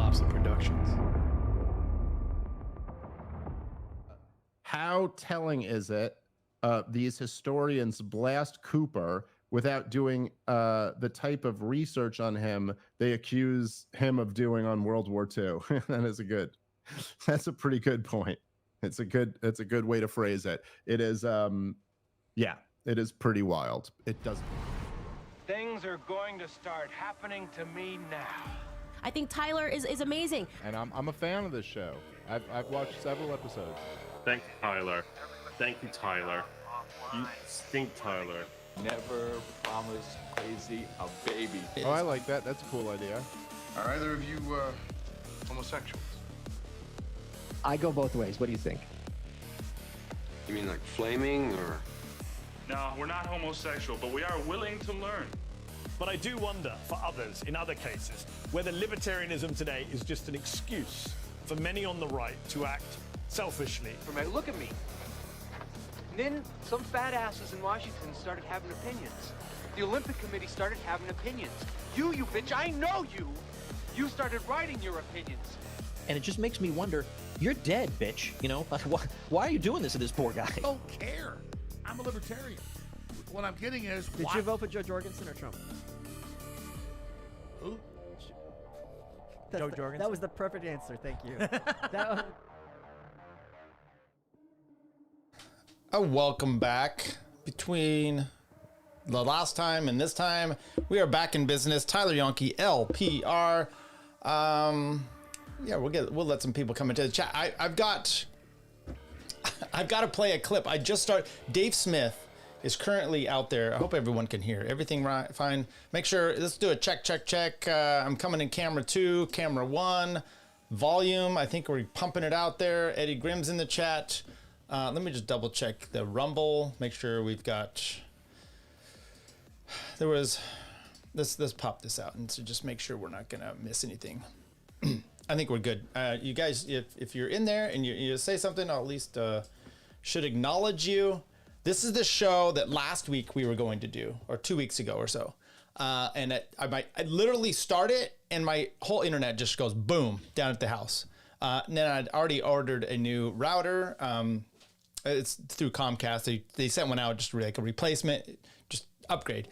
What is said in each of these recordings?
Thompson Productions. How telling is it these historians blast Cooper without doing the type of research on him they accuse him of doing on World War II? That's a pretty good point. It's a good way to phrase it. It is, it is pretty wild. It does. Things are going to start happening to me now. I think Tyler is amazing. And I'm a fan of this show. I've watched several episodes. Thank you, Tyler. Thank you, Tyler. You stink, Tyler. Never promise crazy a baby. Oh, I like that. That's a cool idea. Are either of you homosexuals? I go both ways. What do you think? You mean like flaming or? No, we're not homosexual, but we are willing to learn. But I do wonder, for others, in other cases, whether libertarianism today is just an excuse for many on the right to act selfishly. Look at me. And then some fat asses in Washington started having opinions. The Olympic Committee started having opinions. You bitch, I know you! You started writing your opinions. And it just makes me wonder, you're dead, bitch. You know, why are you doing this to this poor guy? I don't care. I'm a libertarian. What I'm getting is, Did you vote for Joe Jorgensen or Trump? Who? Joe Jorgensen. That was the perfect answer. Thank you. Welcome back. Between the last time and this time, we are back in business. Tyler Yonke, LPR. We'll let some people come into the chat. I've got to play a clip. I just started. Dave Smith is currently out there. I hope everyone can hear everything right. Fine. Make sure. Let's do a check. I'm coming in camera 2, camera 1, volume. I think we're pumping it out there. Eddie Grimm's in the chat. Let me just double check the Rumble. Make sure we've got. Let's pop this out and so just make sure we're not gonna miss anything. I think we're good. You guys, if you're in there and you say something, I'll at least should acknowledge you. This is the show that last week we were going to do, or 2 weeks ago or so. And I literally start it and my whole internet just goes boom down at the house. And then I'd already ordered a new router. It's through Comcast. They sent one out just like a replacement, just upgrade.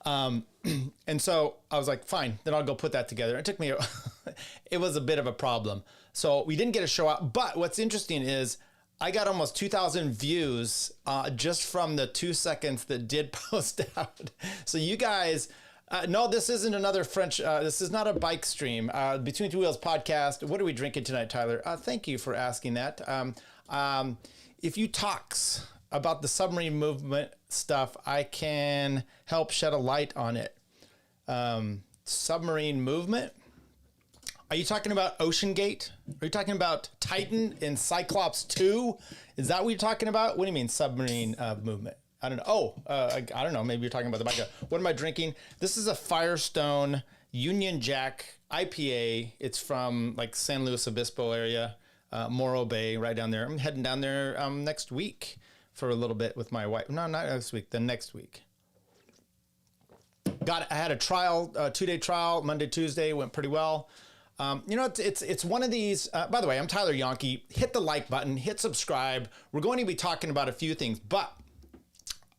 And so I was like, fine, then I'll go put that together. It took me, it was a bit of a problem. So we didn't get a show out. But what's interesting is I got almost 2,000 views just from the 2 seconds that did post out. So you guys, no, this isn't another French, this is not a bike stream. Between Two Wheels podcast. What are we drinking tonight, Tyler? Thank you for asking that. If you talks about the submarine movement stuff, I can help shed a light on it. Submarine movement? Are you talking about Ocean Gate? Are you talking about Titan in Cyclops 2? Is that what you're talking about? What do you mean submarine movement? I don't know. I don't know. Maybe you're talking about the bike. What am I drinking? This is a Firestone Union Jack IPA. It's from like San Luis Obispo area, Morro Bay, right down there. I'm heading down there next week for a little bit with my wife. No, not next week. The next week. I had a trial, 2-day trial, Monday, Tuesday, went pretty well. It's one of these, by the way, I'm Tyler Yonke. Hit the like button, hit subscribe. We're going to be talking about a few things, but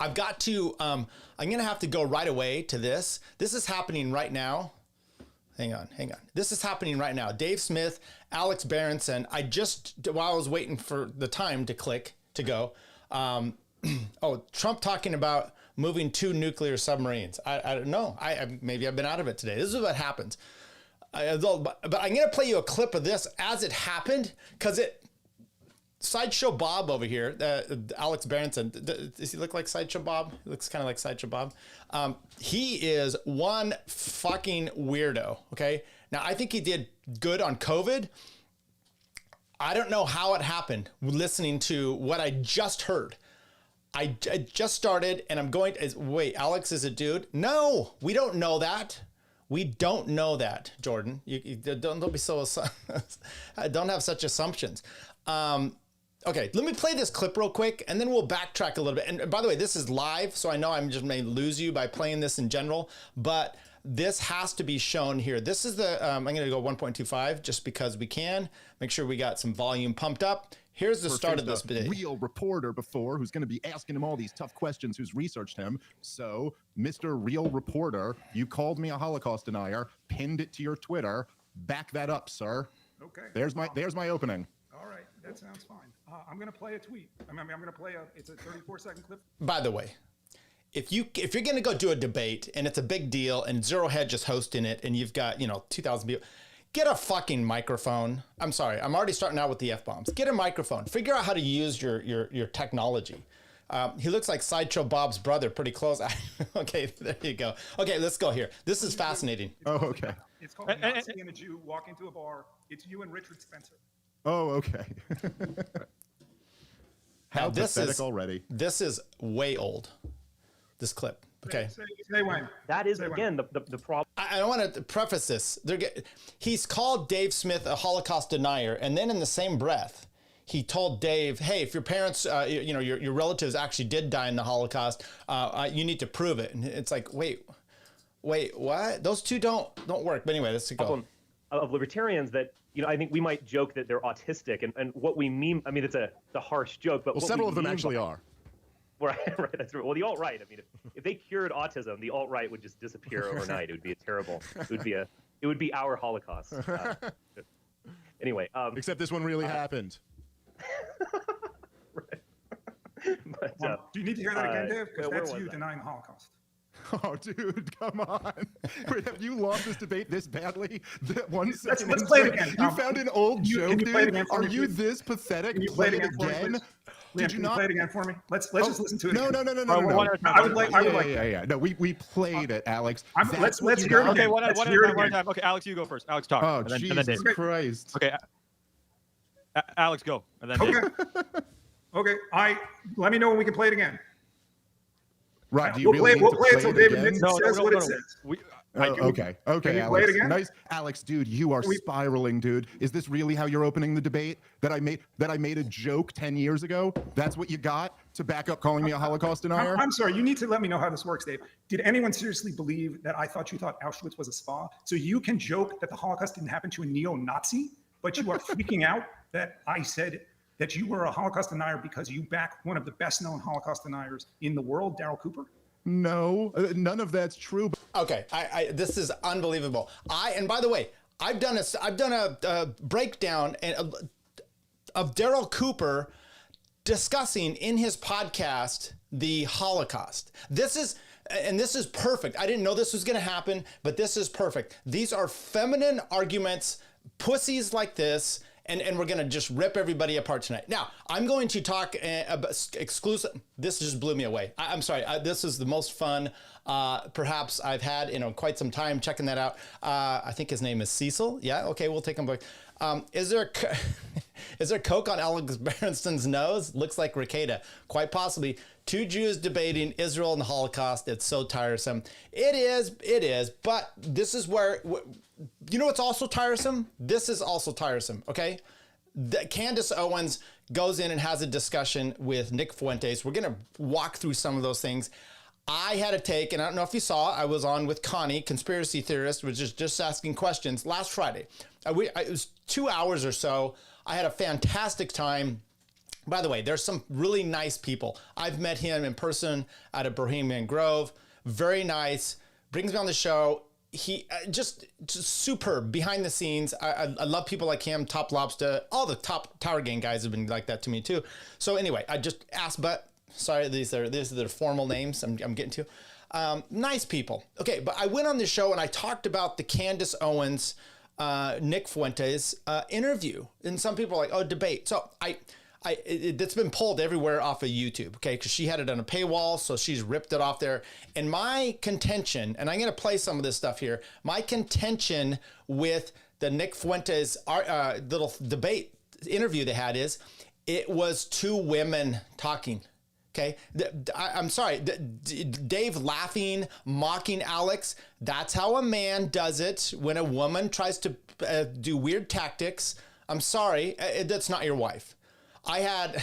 I've got to, I'm going to have to go right away to this. This is happening right now. Hang on. This is happening right now. Dave Smith, Alex Berenson. While I was waiting for the time to click to go, Trump talking about moving 2 nuclear submarines. I don't know. Maybe I've been out of it today. This is what happens. But I'm going to play you a clip of this as it happened, because Sideshow Bob over here, Alex Berenson, does he look like Sideshow Bob? He looks kind of like Sideshow Bob. He is one fucking weirdo, okay? Now, I think he did good on COVID. I don't know how it happened listening to what I just heard. I just started and I'm going to, wait, Alex is a dude? No, we don't know that. We don't know that, Jordan. You don't be so, don't have such assumptions. Okay, let me play this clip real quick and then we'll backtrack a little bit. And by the way, this is live, so I know I'm just may lose you by playing this in general, but This has to be shown here. This is the, I'm going to go 1.25 just because we can. Make sure we got some volume pumped up. Here's the start of this video. Real reporter before who's going to be asking him all these tough questions, who's researched him. So, Mr. Real Reporter, you called me a Holocaust denier, pinned it to your Twitter. Back that up, sir. Okay. There's my opening. All right, that sounds fine. I'm going to play a tweet. I'm going to play it's a 34-second clip. By the way, if you're going to go do a debate and it's a big deal and Zero Hedge is hosting it and you've got, 2,000 people, get a fucking microphone. I'm sorry, I'm already starting out with the F-bombs. Get a microphone. Figure out how to use your technology. He looks like Sideshow Bob's brother, pretty close. Okay, there you go. Okay, let's go here. This is fascinating. Oh, okay. It's called Nazi and a Jew walk into a bar. It's you and Richard Spencer. Oh, okay. How now, pathetic already. This is way old, this clip. Okay. Say when. That is, again, the problem. I want to preface this. He's called Dave Smith a Holocaust denier, and then in the same breath, he told Dave, hey, if your parents, your relatives actually did die in the Holocaust, you need to prove it. And it's like, wait, what? Those two don't work. But anyway, let's go. Problem of libertarians that, I think we might joke that they're autistic, and what we mean, I mean, it's a harsh joke, but several of them actually are. Right, that's right. Well, the alt-right, I mean, if they cured autism, the alt-right would just disappear overnight. It would be it would be our Holocaust. Anyway. Except this one really happened. Right. But, do you need to hear that again, Dave? Because that's you denying the Holocaust. Oh, dude, come on. Wait, have you lost this debate this badly? Let's play it again. You found an old joke, dude? Are you please? This pathetic? Can you play it again? Did you not play it again for me? Let's just listen to it. No. I would like. Yeah. No, we played it, Alex. Let's hear it again. Okay, one at a time. Okay, Alex, you go first. Alex, talk. Oh, Jesus Christ. Okay, Alex, go. And then Okay. Let me know when we can play it again. Right. Do you we'll play it till David Nixon says what it says. Okay, Alex. Play it again? Nice, Alex, dude. You are spiraling, dude. Is this really how you're opening the debate? That I made a joke 10 years ago? That's what you got to back up calling me a Holocaust denier? I'm sorry. You need to let me know how this works, Dave. Did anyone seriously believe that you thought Auschwitz was a spa? So you can joke that the Holocaust didn't happen to a neo-Nazi, but you are freaking out that I said that you were a Holocaust denier because you back one of the best-known Holocaust deniers in the world, Daryl Cooper? No, none of that's true. Okay, this is unbelievable. And by the way, I've done a breakdown of Daryl Cooper discussing in his podcast the Holocaust. This is perfect. I didn't know this was going to happen, but this is perfect. These are feminine arguments, pussies like this. And we're going to just rip everybody apart tonight. Now, I'm going to talk exclusive. This just blew me away. I'm sorry. This is the most fun perhaps I've had in quite some time checking that out. I think his name is Cecil. Yeah, okay, we'll take him back. Is there coke on Alex Berenson's nose? Looks like Ricada. Quite possibly. Two Jews debating Israel and the Holocaust. It's so tiresome. It is. But this is where... You know what's also tiresome? This is also tiresome, okay? Candace Owens goes in and has a discussion with Nick Fuentes. We're going to walk through some of those things. I had a take, and I don't know if you saw, I was on with Connie, conspiracy theorist, was just asking questions last Friday. It was 2 hours or so. I had a fantastic time. By the way, there's some really nice people. I've met him in person at a Bohemian Grove. Very nice. Brings me on the show. He just superb behind the scenes. I love people like him, Top Lobster. All the top Tower Gang guys have been like that to me too. So anyway, I just asked, but sorry, these are the formal names I'm getting to. Nice people. Okay, but I went on the show and I talked about the Candace Owens, Nick Fuentes interview. And some people are like, oh, debate. So it's been pulled everywhere off of YouTube, okay? Because she had it on a paywall, so she's ripped it off there. And my contention, and I'm going to play some of this stuff here, my contention with the Nick Fuentes little debate interview they had is, it was two women talking, okay? I'm sorry, Dave laughing, mocking Alex, that's how a man does it when a woman tries to do weird tactics. I'm sorry, that's not your wife. I had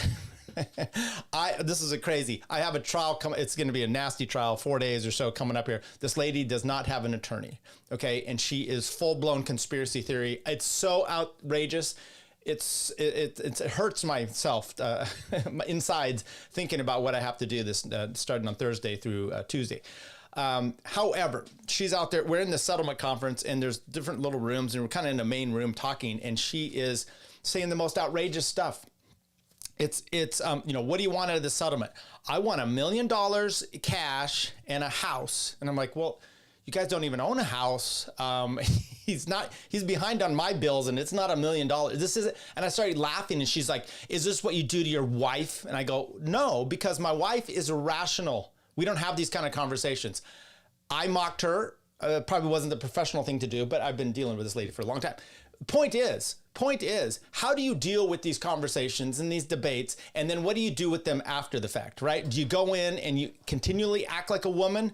This is a crazy. I have a trial coming. It's going to be a nasty trial, 4 days or so coming up here. This lady does not have an attorney. Okay. And she is full blown conspiracy theory. It's so outrageous. It hurts myself, my insides, thinking about what I have to do this starting on Thursday through Tuesday. However, she's out there. We're in the settlement conference, and there's different little rooms, and we're kind of in the main room talking, and she is saying the most outrageous stuff. It's what do you want out of the settlement? I want $1 million cash and a house. And I'm like, well, you guys don't even own a house. He's behind on my bills, and it's not $1 million. This isn't. And I started laughing, and she's like, is this what you do to your wife? And I go, no, because my wife is irrational. We don't have these kind of conversations. I mocked her. Probably wasn't the professional thing to do, but I've been dealing with this lady for a long time. Point is, how do you deal with these conversations and these debates? And then what do you do with them after the fact, right? Do you go in and you continually act like a woman?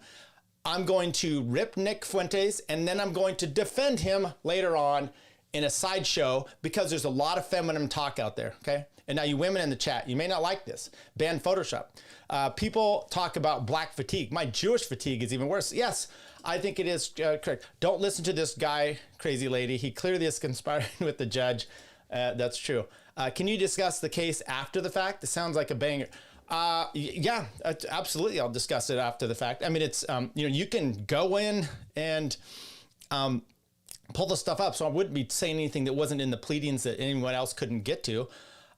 I'm going to rip Nick Fuentes, and then I'm going to defend him later on in a sideshow because there's a lot of feminine talk out there, okay? And now you women in the chat, you may not like this. Ban Photoshop. People talk about black fatigue. My Jewish fatigue is even worse. Yes, I think it is correct. Don't listen to this guy, crazy lady. He clearly is conspiring with the judge. That's true. Can you discuss the case after the fact? It sounds like a banger. Yeah, absolutely. I'll discuss it after the fact. I mean, it's, you can go in and pull the stuff up. So I wouldn't be saying anything that wasn't in the pleadings that anyone else couldn't get to.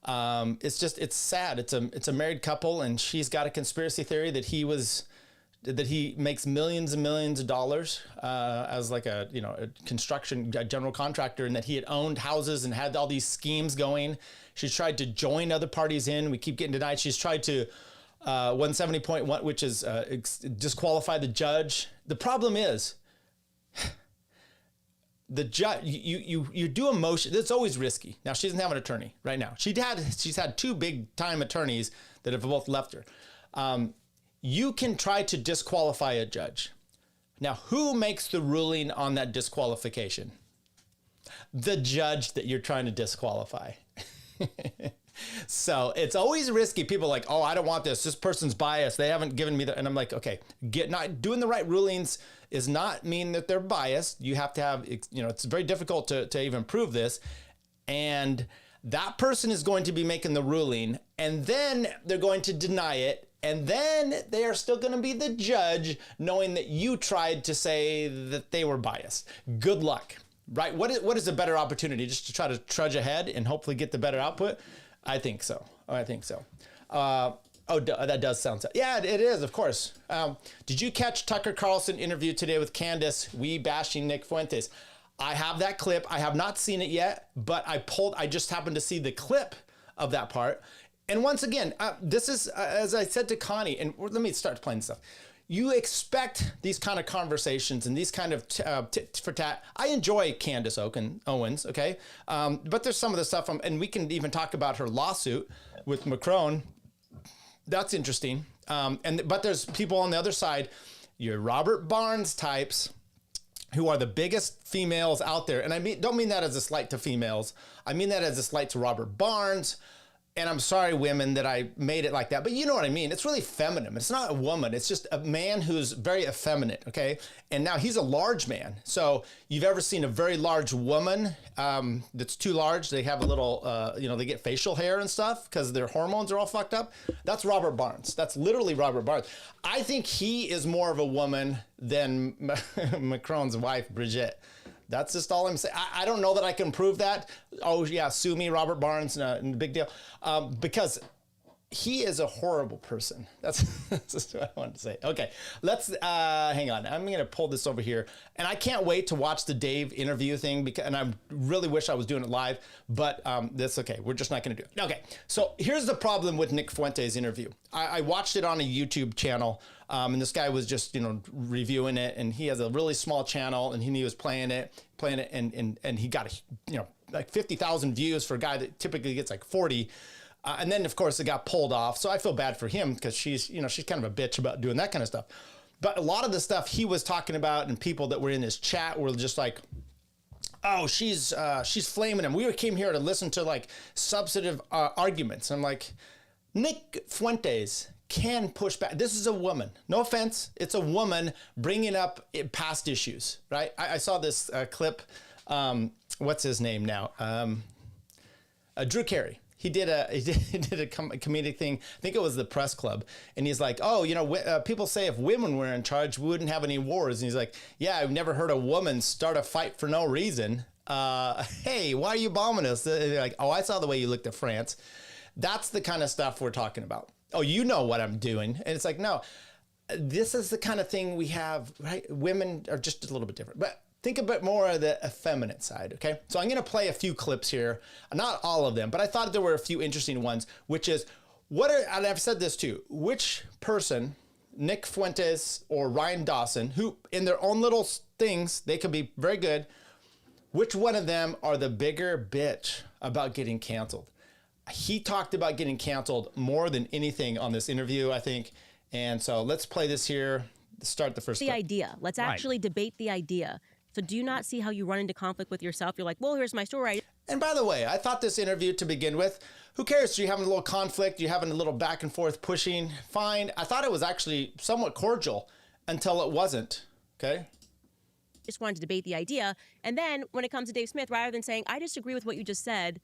It's sad. It's a married couple, and she's got a conspiracy theory that he makes millions and millions of dollars as like a construction general contractor, and that he had owned houses and had all these schemes going. She's tried to join other parties in. We keep getting denied. She's tried to 170.1, which is disqualify the judge. The problem is the judge. You do a motion. That's always risky. Now she doesn't have an attorney right now. She's had two big time attorneys that have both left her. You can try to disqualify a judge. Now, who makes the ruling on that disqualification? The judge that you're trying to disqualify. So it's always risky. People are like, oh, I don't want this. This person's biased. They haven't given me the, and I'm like, okay, not doing the right rulings is not mean that they're biased. You have to have, it's very difficult to even prove this. And that person is going to be making the ruling, and then they're going to deny it. And then they are still going to be the judge, knowing that you tried to say that they were biased. Good luck, right? What is a better opportunity? Just to try to trudge ahead and hopefully get the better output? I think so. That does sound so. Yeah, it is, of course. Did you catch Tucker Carlson interview today with Candace, bashing Nick Fuentes? I have that clip. I have not seen it yet, but I just happened to see the clip of that part. And once again, this is, as I said to Connie, and let me start playing stuff. You expect these kind of conversations and these kind of tit for tat. I enjoy Candace Owens, okay? But there's some of the stuff, and we can even talk about her lawsuit with Macron. That's interesting. But there's people on the other side, your Robert Barnes types, who are the biggest females out there. And I don't mean that as a slight to females. I mean that as a slight to Robert Barnes. And I'm sorry, women, that I made it like that, but you know what I mean. It's really feminine. It's not a woman. It's just a man who's very effeminate, okay? And now he's a large man. So you've ever seen a very large woman that's too large? They have a little, they get facial hair and stuff because their hormones are all fucked up. That's Robert Barnes. That's literally Robert Barnes. I think he is more of a woman than Macron's wife, Brigitte. That's just all I'm saying. I don't know that I can prove that. Oh, yeah, sue me, Robert Barnes, big deal. Because he is a horrible person. That's just what I wanted to say. Okay, let's hang on. I'm going to pull this over here. And I can't wait to watch the Dave interview thing, and I really wish I was doing it live, but that's okay. We're just not going to do it. Okay, so here's the problem with Nick Fuentes' interview. I watched it on a YouTube channel. And this guy was just, reviewing it, and he has a really small channel, and he was playing it, and he got, like 50,000 views for a guy that typically gets like 40. And then, of course, it got pulled off. So I feel bad for him because she's kind of a bitch about doing that kind of stuff. But a lot of the stuff he was talking about and people that were in his chat were just like, oh, she's flaming him. We came here to listen to like substantive arguments. And I'm like, Nick Fuentes can push back. This is a woman. No offense. It's a woman bringing up past issues, right? I saw this clip. What's his name now? Drew Carey. He did a comedic thing. I think it was the Press Club. And he's like, oh, you know, people say if women were in charge, we wouldn't have any wars. And he's like, yeah, I've never heard a woman start a fight for no reason. Hey, why are you bombing us? They're like, oh, I saw the way you looked at France. That's the kind of stuff we're talking about. Oh, you know what I'm doing. And it's like, no, this is the kind of thing we have, right? Women are just a little bit different. But think a bit more of the effeminate side, okay? So I'm going to play a few clips here. Not all of them, but I thought there were a few interesting ones, which is, and I've said this too, which person, Nick Fuentes or Ryan Dawson, who in their own little things, they could be very good, which one of them are the bigger bitch about getting canceled? He talked about getting canceled more than anything on this interview, I think. And so let's play this here. Start the first clip. Idea. Let's actually debate the idea. So do you not see how you run into conflict with yourself? You're like, well, here's my story. And by the way, I thought this interview to begin with, who cares? You're having a little conflict. You're having a little back and forth pushing. Fine. I thought it was actually somewhat cordial until it wasn't. Okay. Just wanted to debate the idea. And then when it comes to Dave Smith, rather than saying, I disagree with what you just said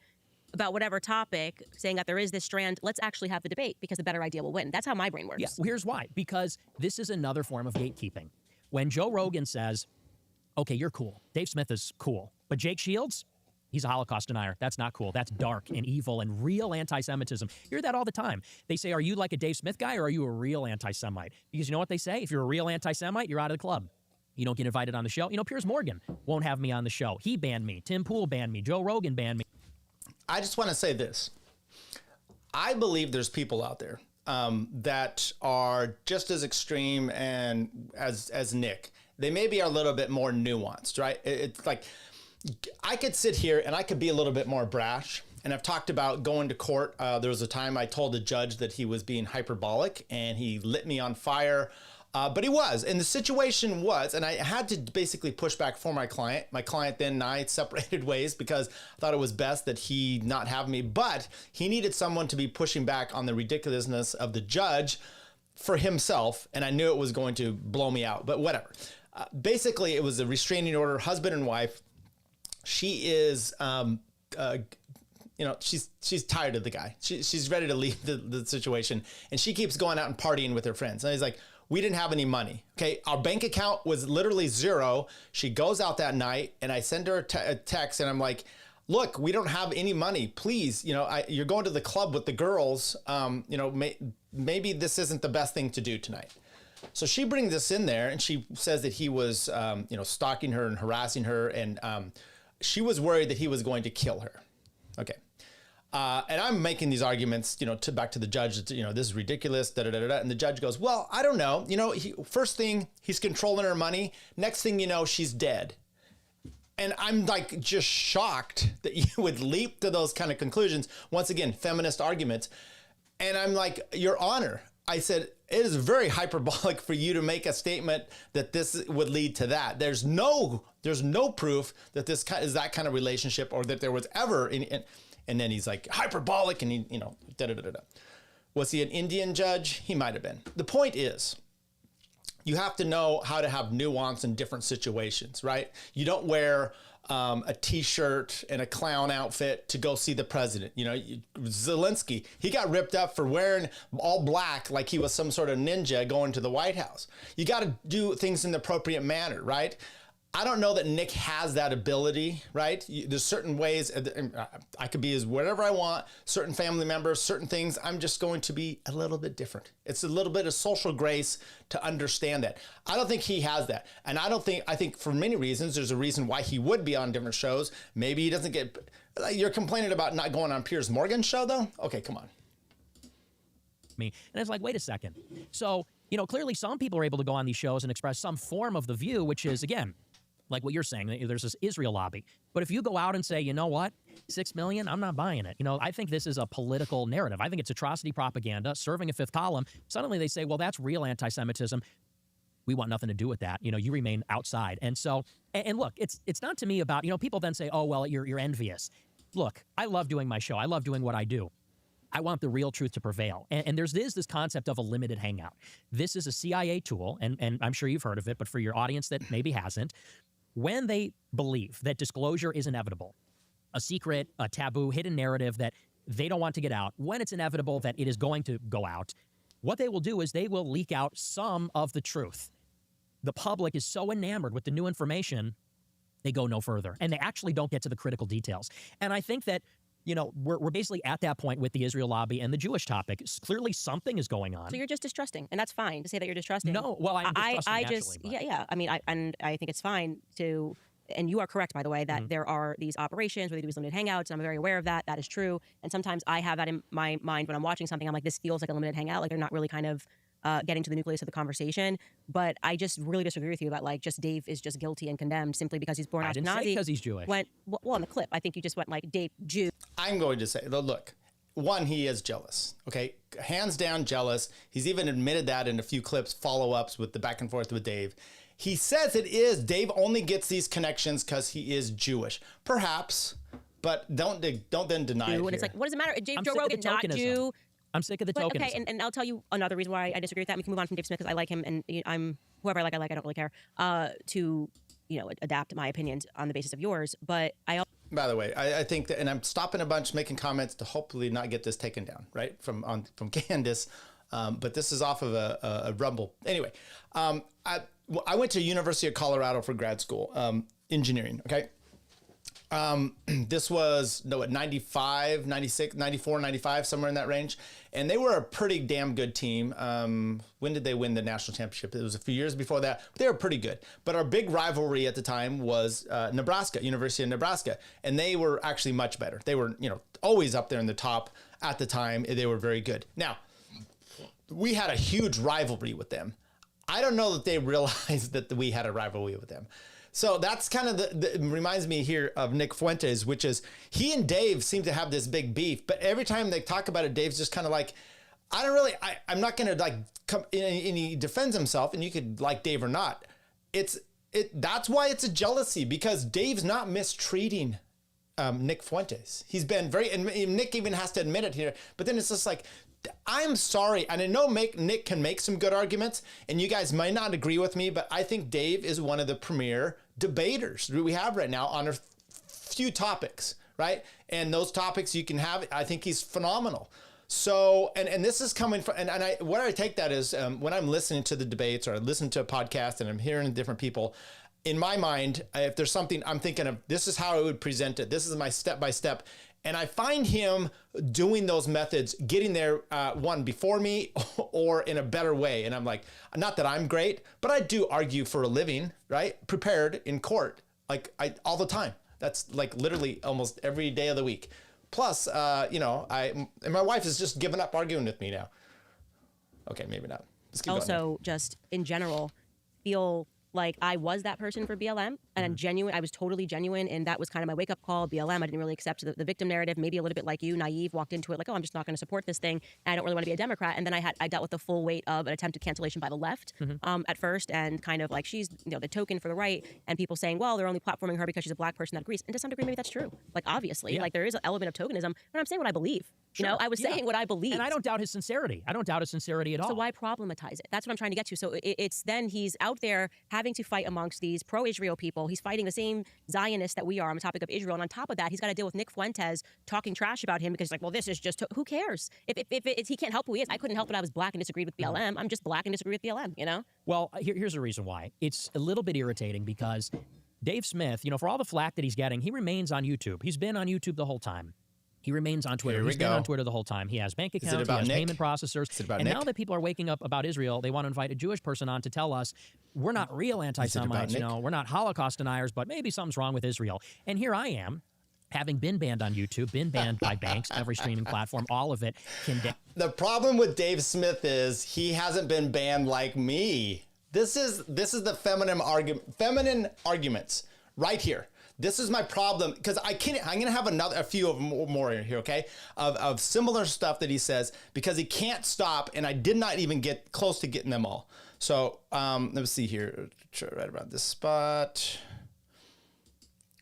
about whatever topic, saying that there is this strand, let's actually have the debate because the better idea will win. That's how my brain works. Yeah, here's why. Because this is another form of gatekeeping. When Joe Rogan says, okay, you're cool. Dave Smith is cool. But Jake Shields, he's a Holocaust denier. That's not cool. That's dark and evil and real anti-Semitism. You hear that all the time. They say, are you like a Dave Smith guy or are you a real anti-Semite? Because you know what they say? If you're a real anti-Semite, you're out of the club. You don't get invited on the show. You know, Piers Morgan won't have me on the show. He banned me. Tim Pool banned me. Joe Rogan banned me. I just want to say this. I believe there's people out there that are just as extreme and as Nick. They maybe are a little bit more nuanced, right? It's like I could sit here and I could be a little bit more brash. And I've talked about going to court. There was a time I told a judge that he was being hyperbolic and he lit me on fire. But he was, and the situation was, and I had to basically push back for my client. My client then and I separated ways because I thought it was best that he not have me, but he needed someone to be pushing back on the ridiculousness of the judge for himself, and I knew it was going to blow me out, but whatever. Basically, it was a restraining order, husband and wife. She is, you know, she's tired of the guy. She's ready to leave the situation, and she keeps going out and partying with her friends. And he's like, we didn't have any money. Okay, our bank account was literally zero. She goes out that night, and I send her a text, and I'm like, look, we don't have any money. Please, you know, you're going to the club with the girls. You know, maybe this isn't the best thing to do tonight. So she brings this in there, and she says that he was, you know, stalking her and harassing her, and she was worried that he was going to kill her. Okay. And I'm making these arguments, you know, back to the judge, that, you know, this is ridiculous, da da da da. And the judge goes, well, I don't know. You know, first thing, he's controlling her money. Next thing you know, she's dead. And I'm like just shocked that you would leap to those kind of conclusions. Once again, feminist arguments. And I'm like, Your Honor, I said, it is very hyperbolic for you to make a statement that this would lead to that. There's no proof that this is that kind of relationship or that there was ever any. And then he's like hyperbolic and he, you know, da da da da. Was he an Indian judge? He might have been. The point is, you have to know how to have nuance in different situations, right? You don't wear a t-shirt and a clown outfit to go see the president. You know, Zelensky, he got ripped up for wearing all black like he was some sort of ninja going to the White House. You got to do things in the appropriate manner, right? I don't know that Nick has that ability, right? There's certain ways I could be as whatever I want, certain family members, certain things. I'm just going to be a little bit different. It's a little bit of social grace to understand that. I don't think he has that. And I think for many reasons, there's a reason why he would be on different shows. Maybe he doesn't get, you're complaining about not going on Piers Morgan's show though? Okay, come on. And it's like, wait a second. So, you know, clearly some people are able to go on these shows and express some form of the view, which is, again, like what you're saying, there's this Israel lobby. But if you go out and say, you know what, 6 million, I'm not buying it. You know, I think this is a political narrative. I think it's atrocity propaganda, serving a fifth column. Suddenly they say, well, that's real anti-Semitism. We want nothing to do with that. You know, you remain outside. And so, and look, it's not to me about, you know, people then say, oh, well, you're envious. Look, I love doing my show. I love doing what I do. I want the real truth to prevail. And there's this concept of a limited hangout. This is a CIA tool, and I'm sure you've heard of it, but for your audience that maybe hasn't, when they believe that disclosure is inevitable, a secret, a taboo, hidden narrative that they don't want to get out, when it's inevitable that it is going to go out, what they will do is they will leak out some of the truth. The public is so enamored with the new information, they go no further, and they actually don't get to the critical details. And I think that, you know, we're basically at that point with the Israel lobby and the Jewish topic. Clearly something is going on. So you're just distrusting, and that's fine to say that you're distrusting. No, well, I'm distrusting I just, yeah. I mean, I think it's fine to, and you are correct, by the way, that there are these operations where they do these limited hangouts, and I'm very aware of that. That is true. And sometimes I have that in my mind when I'm watching something. I'm like, this feels like a limited hangout. Like they're not really kind of getting to the nucleus of the conversation. But I just really disagree with you that like just Dave is just guilty and condemned simply because he's born Ashkenazi. I didn't say because he's Jewish. Well, on the clip, I think you just went like Dave Jew. I'm going to say, look, one, he is jealous. Okay, hands down jealous. He's even admitted that in a few clips, follow-ups with the back and forth with Dave. He says it is. Dave only gets these connections because he is Jewish. Perhaps, but don't then deny it. And here. it's like, what does it matter? I'm Joe sick of Rogan, the not tokenism. Jew. I'm sick of the tokenism. Okay, and I'll tell you another reason why I disagree with that. We can move on from Dave Smith because I like him, and I'm whoever I like. I don't really care to adapt my opinions on the basis of yours. But By the way, I think that, and I'm stopping a bunch, making comments to hopefully not get this taken down, right, from Candace. But this is off of a Rumble. Anyway, I went to University of Colorado for grad school, engineering. Okay. This was 95, 96, 94, 95, somewhere in that range. And they were a pretty damn good team. When did they win the national championship? It was a few years before that. But they were pretty good. But our big rivalry at the time was Nebraska, University of Nebraska. And they were actually much better. They were, always up there in the top at the time. They were very good. Now, we had a huge rivalry with them. I don't know that they realized that we had a rivalry with them. So that's kind of reminds me here of Nick Fuentes, which is he and Dave seem to have this big beef, but every time they talk about it, Dave's just kind of like, I'm not going to like come in, and he defends himself, and you could like Dave or not. That's why it's a jealousy, because Dave's not mistreating Nick Fuentes. He's been and Nick even has to admit it here, but then it's just like, I'm sorry, and I know Nick can make some good arguments, and you guys might not agree with me, but I think Dave is one of the premier debaters we have right now on a few topics, right? And those topics you can have, I think he's phenomenal. So, and this is coming from, where I take that is when I'm listening to the debates or I listen to a podcast and I'm hearing different people, in my mind, if there's something I'm thinking of, this is how I would present it. This is my step-by-step. And I find him doing those methods, getting there, one, before me or in a better way. And I'm like, not that I'm great, but I do argue for a living, right? Prepared in court, all the time. That's like literally almost every day of the week. Plus, and my wife has just given up arguing with me now. Okay, maybe not. Let's keep also, just in general, feel like I was that person for BLM, and I'm genuine. I was totally genuine, and that was kind of my wake-up call. BLM, I didn't really accept the victim narrative. Maybe a little bit like you, naive, walked into it like, oh, I'm just not going to support this thing, and I don't really want to be a Democrat. And then I dealt with the full weight of an attempted cancellation by the left at first, and kind of like she's the token for the right, and people saying, well, they're only platforming her because she's a black person that agrees. And to some degree, maybe that's true. Like obviously, like there is an element of tokenism, but I'm saying what I believe. Sure. I was saying what I believe. And I don't doubt his sincerity. I don't doubt his sincerity at all. So why problematize it? That's what I'm trying to get to. So it's then he's out there having to fight amongst these pro-Israel people. He's fighting the same Zionists that we are on the topic of Israel. And on top of that, he's got to deal with Nick Fuentes talking trash about him because he's like, well, this is just, who cares? If he can't help who he is. I couldn't help it. I was black and disagreed with BLM. I'm just black and disagree with BLM, Well, here's the reason why. It's a little bit irritating because Dave Smith, for all the flack that he's getting, he remains on YouTube. He's been on YouTube the whole time. He remains on Twitter. He's been on Twitter the whole time. He has bank accounts, he has payment processors. And now that people are waking up about Israel, they want to invite a Jewish person on to tell us we're not real anti-Semites, we're not Holocaust deniers, but maybe something's wrong with Israel. And here I am, having been banned on YouTube, been banned by banks, every streaming platform, all of it. The problem with Dave Smith is he hasn't been banned like me. This is the feminine arguments right here. This is my problem, because I'm going to have a few of more in here, okay, of similar stuff that he says, because he can't stop, and I did not even get close to getting them all. So let's see here, right around this spot.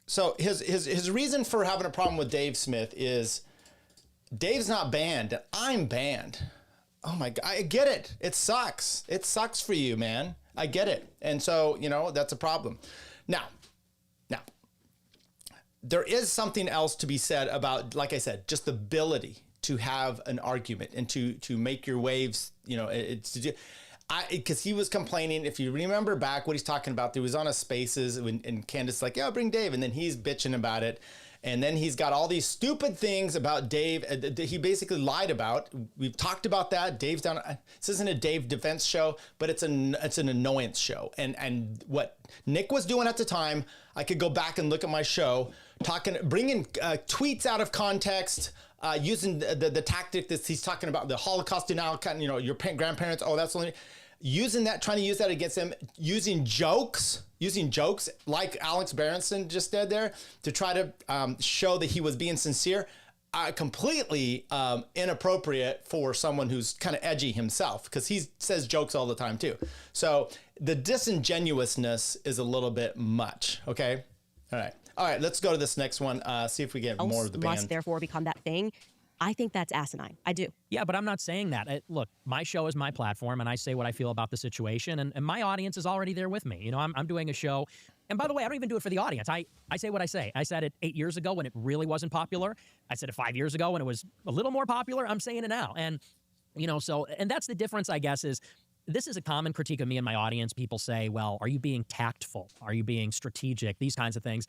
So his reason for having a problem with Dave Smith is Dave's not banned. I'm banned. Oh my God, I get it. It sucks. It sucks for you, man. I get it. And so, you know, that's a problem. Now, there is something else to be said about, like I said, just the ability to have an argument and to make your waves, you know, because he was complaining, if you remember back what he's talking about, there was on a Spaces and Candace like, yeah, bring Dave. And then he's bitching about it. And then he's got all these stupid things about Dave that he basically lied about. We've talked about that. Dave's down. This isn't a Dave defense show, but it's an annoyance show. And what Nick was doing at the time, I could go back and look at my show, bringing tweets out of context, using the tactic that he's talking about, the Holocaust denial, you know, your grandparents. Oh, that's only using that, trying to use that against him, using jokes like Alex Berenson just did there to try to show that he was being sincere. Completely inappropriate for someone who's kind of edgy himself, because he says jokes all the time too. So the disingenuousness is a little bit much. Okay. All right. Let's go to this next one. See if we get more of the band. Must therefore become that thing. I think that's asinine. I do. Yeah, but I'm not saying that. Look, my show is my platform, and I say what I feel about the situation, and my audience is already there with me. You know, I'm doing a show, and by the way, I don't even do it for the audience. I say what I say. I said it 8 years ago when it really wasn't popular. I said it 5 years ago when it was a little more popular. I'm saying it now. And, you know, so, and that's the difference, I guess, is this is a common critique of me and my audience. People say, well, are you being tactful? Are you being strategic? These kinds of things.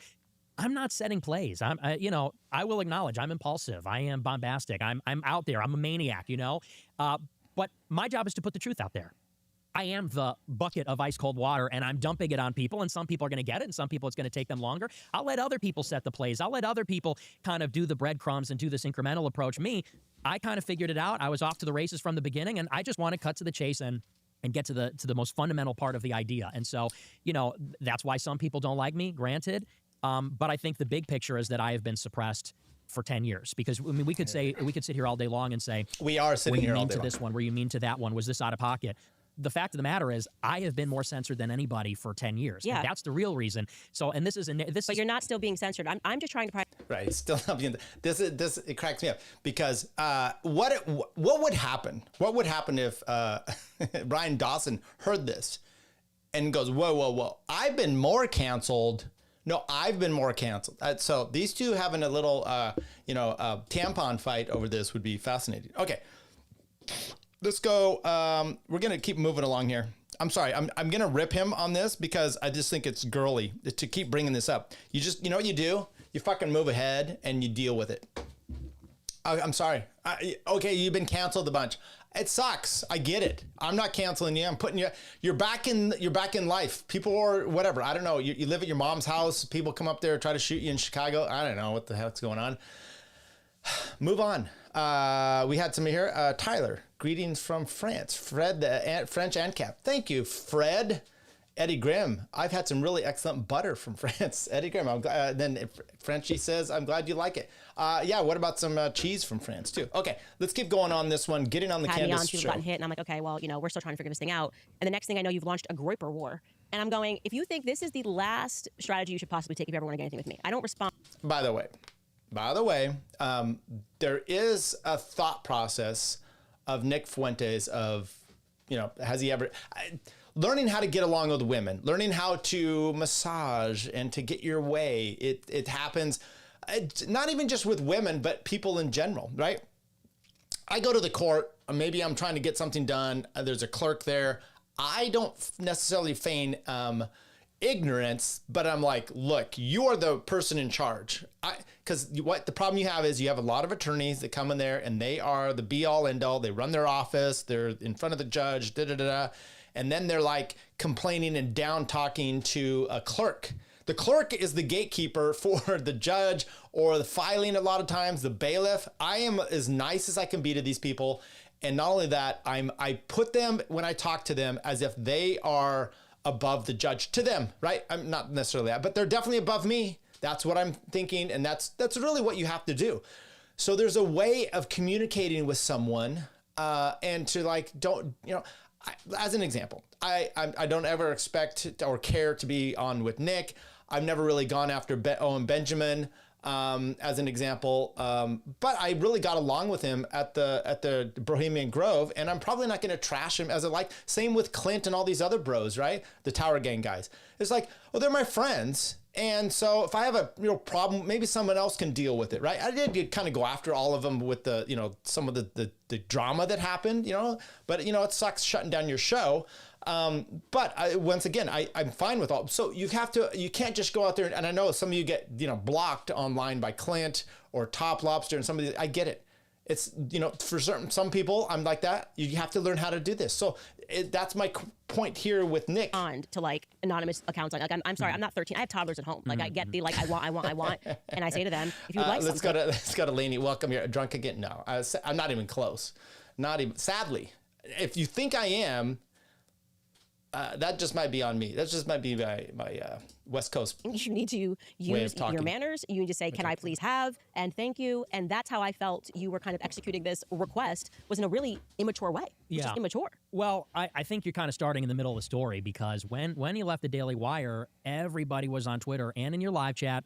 I'm not setting plays. You know, I will acknowledge I'm impulsive. I am bombastic. I'm out there. I'm a maniac, you know. But my job is to put the truth out there. I am the bucket of ice cold water, and I'm dumping it on people, and some people are going to get it, and some people it's going to take them longer. I'll let other people set the plays. I'll let other people kind of do the breadcrumbs and do this incremental approach. Me, I kind of figured it out. I was off to the races from the beginning, and I just want to cut to the chase and get to the most fundamental part of the idea. And so, you know, that's why some people don't like me, granted. But I think the big picture is that I have been suppressed for 10 years, because I mean, we could sit here all day long and say, we are sitting here all day long. Were you mean to this one? Were you mean to that one? Was this out of pocket? The fact of the matter is, I have been more censored than anybody for 10 years. Yeah. And that's the real reason. So, and this is But you're not still being censored. I'm just trying to. Right. It's still not being. This it cracks me up, because what would happen? What would happen if Brian Dawson heard this and goes, whoa, I've been more canceled. No, I've been more canceled. So these two having a little, tampon fight over this would be fascinating. Okay, let's go. We're gonna keep moving along here. I'm sorry, I'm gonna rip him on this because I just think it's girly to keep bringing this up. You just, you know what you do? You fucking move ahead and you deal with it. I'm sorry. Okay, you've been canceled a bunch. It sucks. I get it. I'm not canceling you. I'm putting you. You're back in life. People or whatever. I don't know. You live at your mom's house. People come up there, try to shoot you in Chicago. I don't know what the heck's going on. Move on. We had somebody here. Tyler. Greetings from France. Fred, the French ANCAP. Thank you, Fred. Eddie Grimm. I've had some really excellent butter from France. Eddie Grimm. I'm glad. Then Frenchie says, I'm glad you like it. Yeah, what about some cheese from France too? Okay, let's keep going on this one. Getting on the Candace show. Gotten hit, and I'm like, okay, well, you know, we're still trying to figure this thing out. And the next thing I know, you've launched a Groiper war. And I'm going, if you think this is the last strategy you should possibly take if you ever want to get anything with me, I don't respond. By the way, there is a thought process of Nick Fuentes of, you know, has he ever... learning how to get along with women, learning how to massage and to get your way. It happens, not even just with women, but people in general, right? I go to the court, maybe I'm trying to get something done. There's a clerk there. I don't necessarily feign ignorance, but I'm like, look, you are the person in charge. Because what the problem you have is you have a lot of attorneys that come in there and they are the be all end all. They run their office. They're in front of the judge, and then they're like complaining and down talking to a clerk. The clerk is the gatekeeper for the judge or the filing a lot of times, the bailiff. I am as nice as I can be to these people. And not only that, I put them, when I talk to them, as if they are above the judge to them, right? I'm not necessarily that, but they're definitely above me. That's what I'm thinking. And that's really what you have to do. So there's a way of communicating with someone and to like, don't, you know, as an example, I don't ever expect or care to be on with Nick. I've never really gone after Owen Benjamin. as an example. But I really got along with him at the Bohemian Grove, and I'm probably not going to trash him as same with Clint and all these other bros, right? The Tower Gang guys. It's like, well, they're my friends. And so if I have a real problem, maybe someone else can deal with it, right? I did kind of go after all of them with the, some of the drama that happened, but it sucks shutting down your show. But once again, I'm fine with all. So you can't just go out there. And I know some of you get, blocked online by Clint or Top Lobster and somebody. I get it. It's, for some people, I'm like that. You have to learn how to do this. So that's my point here with Nick. On to anonymous accounts. I'm sorry, I'm not 13. I have toddlers at home. I get the I want. And I say to them, if you would like let's go to Lainey. Welcome. You're drunk again. No, I'm not even close. Not even, sadly. If you think I am, that just might be on me. That just might be my West Coast. You need to use your manners. You need to say, can I please have, and thank you. And that's how I felt you were kind of executing this request, was in a really immature way. Just immature. Well, I think you're kind of starting in the middle of the story, because when you left the Daily Wire, everybody was on Twitter and in your live chat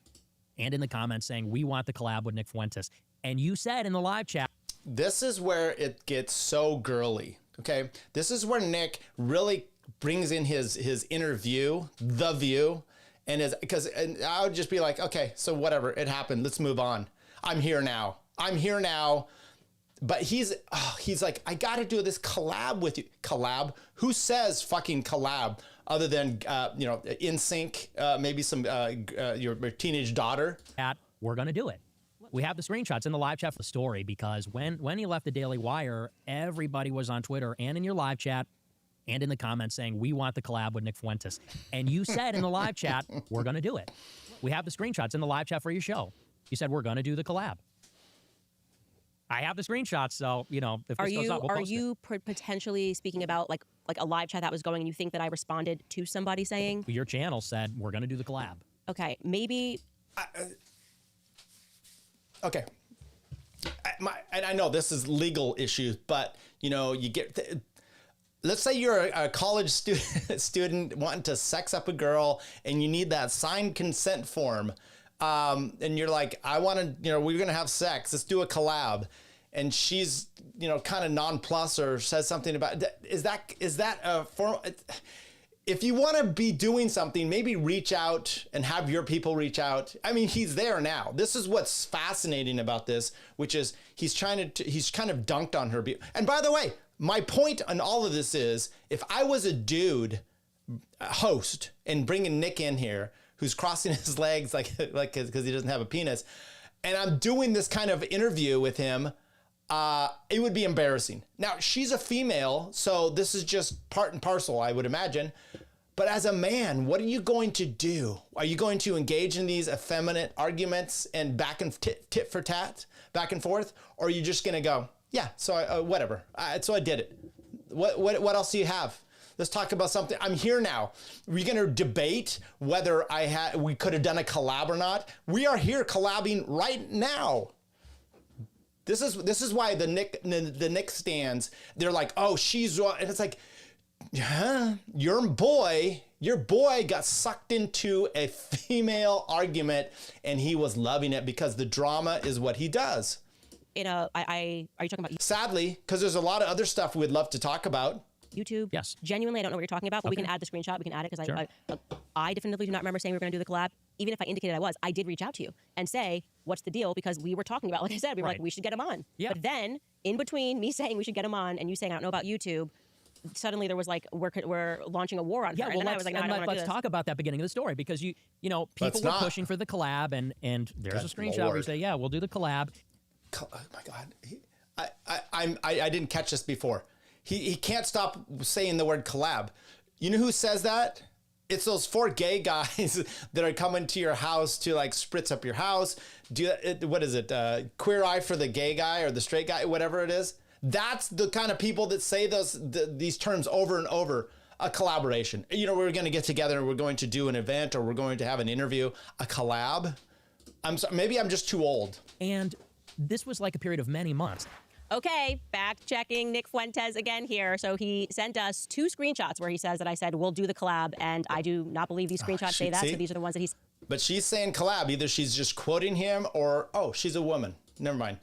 and in the comments saying, we want the collab with Nick Fuentes. And you said in the live chat. This is where it gets so girly, okay? This is where Nick really brings in his inner view, the view, and I would just be like, okay, so whatever, it happened, let's move on. I'm here now. But he's like, I got to do this collab with you. Collab? Who says fucking collab other than In Sync, maybe some your teenage daughter? We're gonna do it. We have the screenshots in the live chat for the story, because when you left the Daily Wire, everybody was on Twitter and in your live chat and in the comments saying, we want the collab with Nick Fuentes. And you said in the live chat, we're going to do it. We have the screenshots in the live chat for your show. You said, we're going to do the collab. I have the screenshots, so, if this goes up, we'll post it. Potentially speaking about like a live chat that was going, and you think that I responded to somebody saying? Your channel said, we're going to do the collab. Okay, maybe. Okay. And I know this is legal issues, but, you get... Let's say you're a college student wanting to sex up a girl, and you need that signed consent form. And you're like, I want to, we're going to have sex. Let's do a collab. And she's, kind of nonplussed or says something about, is that a form? If you want to be doing something, maybe reach out and have your people reach out. I mean, he's there now. This is what's fascinating about this, which is he's kind of dunked on her. And by the way, my point on all of this is, if I was a dude host and bringing Nick in here, who's crossing his legs like because he doesn't have a penis, and I'm doing this kind of interview with him, it would be embarrassing. Now, she's a female, so this is just part and parcel, I would imagine. But as a man, what are you going to do? Are you going to engage in these effeminate arguments and back and tit for tat, back and forth? Or are you just going to go, yeah, so whatever. So I did it. What else do you have? Let's talk about something. I'm here now. We're going to debate whether we could have done a collab or not. We are here collabing right now. This is why the Nick stands. They're like, oh, she's wrong. And it's like, huh? Your boy got sucked into a female argument, and he was loving it because the drama is what he does. Are you talking about? Sadly, because there's a lot of other stuff we'd love to talk about. YouTube. Yes. Genuinely, I don't know what you're talking about, but we can add the screenshot. We can add it because I definitively do not remember saying we were going to do the collab. Even if I indicated I did reach out to you and say, what's the deal? Because we were talking about, like I said, we were like, we should get him on. Yeah. But then, in between me saying we should get him on and you saying I don't know about YouTube, suddenly there was like, we're launching a war on her. Yeah, well, and then I was like, no, let's talk about that beginning of the story, because people were pushing for the collab, and there's a screenshot where you say, yeah, we'll do the collab. Oh my God. I didn't catch this before. He can't stop saying the word collab. You know who says that? It's those 4 gay guys that are coming to your house to like spritz up your house. What is it? Queer eye for the gay guy or the straight guy, whatever it is. That's the kind of people that say these terms over and over. A collaboration. We're going to get together and we're going to do an event, or we're going to have an interview. A collab. I'm sorry, maybe I'm just too old. And this was like a period of many months. Okay, fact checking Nick Fuentes again here. So he sent us 2 screenshots where he says that I said, we'll do the collab. And I do not believe these screenshots say that. See? So these are the ones that he's... But she's saying collab. Either she's just quoting him or, oh, she's a woman. Never mind.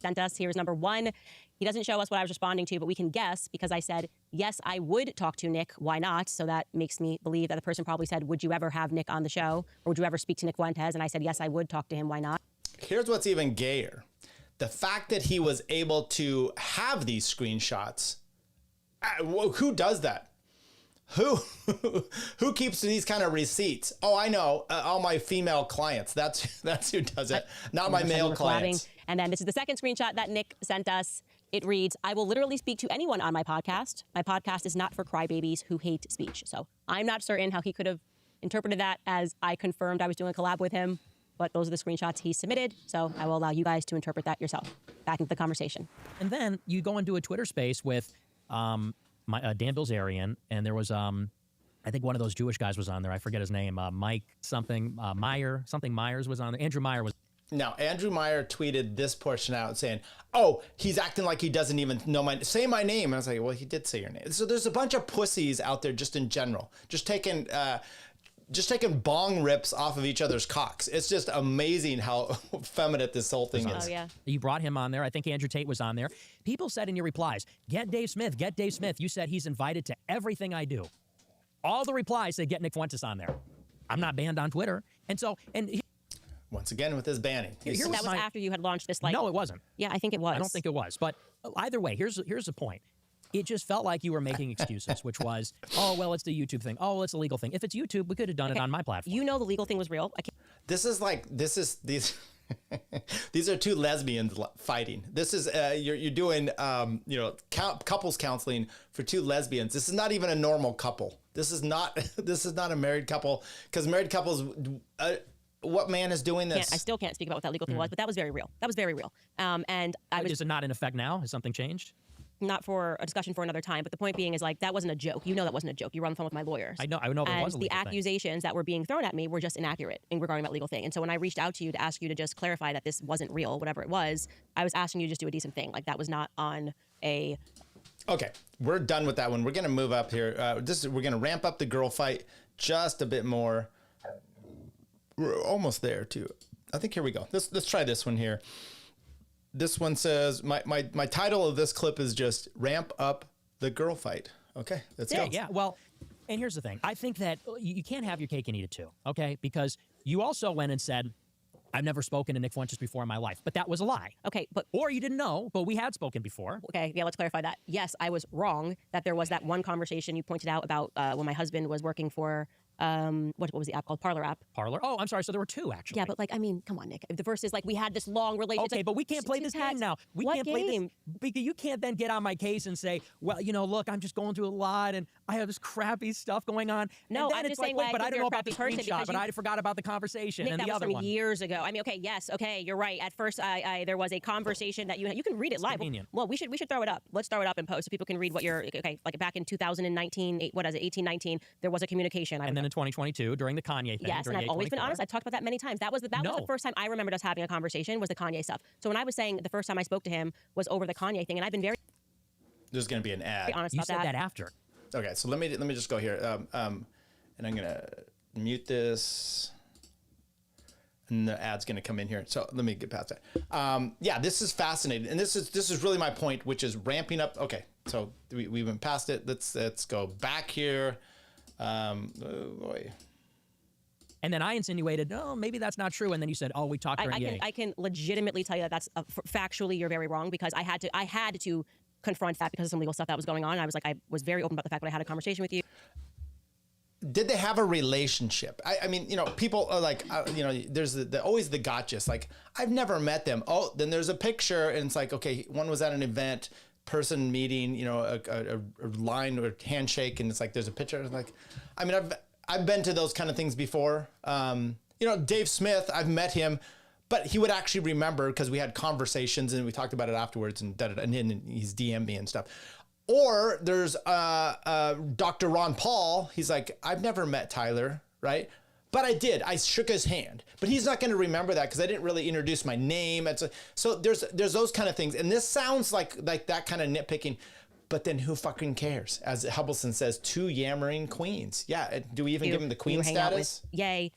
Sent us. Here's number one. He doesn't show us what I was responding to, but we can guess because I said, yes, I would talk to Nick. Why not? So that makes me believe that the person probably said, would you ever have Nick on the show? Or would you ever speak to Nick Fuentes? And I said, yes, I would talk to him. Why not? Here's what's even gayer. The fact that he was able to have these screenshots. Who does that? Who keeps these kind of receipts? Oh, I know. All my female clients. That's who does it. Not my male clients. And then this is the second screenshot that Nick sent us. It reads, I will literally speak to anyone on my podcast. My podcast is not for crybabies who hate speech. So I'm not certain how he could have interpreted that as I confirmed I was doing a collab with him. But those are the screenshots he submitted. So I will allow you guys to interpret that yourself. Back into the conversation. And then you go into a Twitter space with Dan Bilzerian, and there was, I think one of those Jewish guys was on there. I forget his name. Mike something, Myers was on there. Andrew Meyer was. Now, Andrew Meyer tweeted this portion out saying, oh, he's acting like he doesn't even know say my name. And I was like, well, he did say your name. So there's a bunch of pussies out there just in general, just taking bong rips off of each other's cocks. It's just amazing how feminine this whole thing is. Oh, yeah. You brought him on there. I think Andrew Tate was on there. People said in your replies, get Dave Smith, get Dave Smith. You said he's invited to everything I do. All the replies said get Nick Fuentes on there. I'm not banned on Twitter. And so, once again with his banning. That was after you had launched this. No, it wasn't. Yeah, I think it was. I don't think it was. But either way, here's the point. It just felt like you were making excuses, which was, oh, well, it's the YouTube thing. Oh, well, it's a legal thing. If it's YouTube, we could have done it on my platform. You know the legal thing was real. These are two lesbians fighting. This is you're doing couples counseling for two lesbians. This is not even a normal couple. This is not a married couple, because married couples. What man is doing this? I still can't speak about what that legal thing was, but that was very real. That was very real. And is it not in effect now? Has something changed? Not for a discussion for another time, but the point being is that wasn't a joke. You know that wasn't a joke. You were on the phone with my lawyers. I know there was a legal the accusations that were being thrown at me were just inaccurate in regarding that legal thing. And so when I reached out to you to ask you to just clarify that this wasn't real, whatever it was, I was asking you to just do a decent thing. Like that was not on a... Okay, we're done with that one. We're going to move up here. We're going to ramp up the girl fight just a bit more. We're almost there too. I think here we go. Let's try this one here. This one says, my title of this clip is just ramp up the girl fight. Okay, let's go. Yeah, well, and here's the thing. I think that you can't have your cake and eat it too, okay? Because you also went and said, I've never spoken to Nick Fuentes before in my life, but that was a lie. Okay, or you didn't know, but we had spoken before. Okay, yeah, let's clarify that. Yes, I was wrong that there was that one conversation you pointed out about when my husband was working for... what was the app called? Parlor app. Parlor? Oh, I'm sorry. So there were two, actually. Yeah, but come on, Nick. The first is we had this long relationship. Okay, but we can't play this game now. We can't play this because you can't then get on my case and say, well, look, I'm just going through a lot and I have this crappy stuff going on. No, I'm just saying, but I don't know about the screenshot, but I forgot about the conversation Nick, and the other one. Years ago. I mean, okay, yes, okay, you're right. At first, there was a conversation that you can read it live. Convenient. Well, we should throw it up. Let's throw it up and post so people can read what you're. Okay, back in 2019, 18, 19, there was a communication. And then in 2022, during the Kanye thing. Yes, and I've always been honest. I've talked about that many times. That was the first time I remembered us having a conversation, was the Kanye stuff. So when I was saying the first time I spoke to him was over the Kanye thing, and I've been very... There's going to be an ad. Honest you about said that after. Okay, so let me just go here. And I'm going to mute this. And the ad's going to come in here. So let me get past that. Yeah, this is fascinating. And this is really my point, which is ramping up. Okay, so we went past it. Let's go back here. Oh boy. And then I insinuated, no, maybe that's not true. And then you said, oh, we talked during I can legitimately tell you that that's factually you're very wrong, because I had to confront that because of some legal stuff that was going on. I was very open about the fact that I had a conversation with you. Did they have a relationship? I mean, people are like, there's always the gotchas. Like, I've never met them. Oh, then there's a picture, and it's like, okay, one was at an event, person meeting, a line or handshake, and it's like there's a picture. Like, I mean, I've been to those kind of things before. Dave Smith, I've met him, but he would actually remember because we had conversations and we talked about it afterwards, and and he's DM'd me and stuff. Or there's Dr. Ron Paul. He's like, I've never met Tyler, right? But I did. I shook his hand. But he's not going to remember that because I didn't really introduce my name. So there's those kind of things. And this sounds like that kind of nitpicking. But then who fucking cares? As Hubbleson says, two yammering queens. Yeah. Do we even give him the queen status? Yay.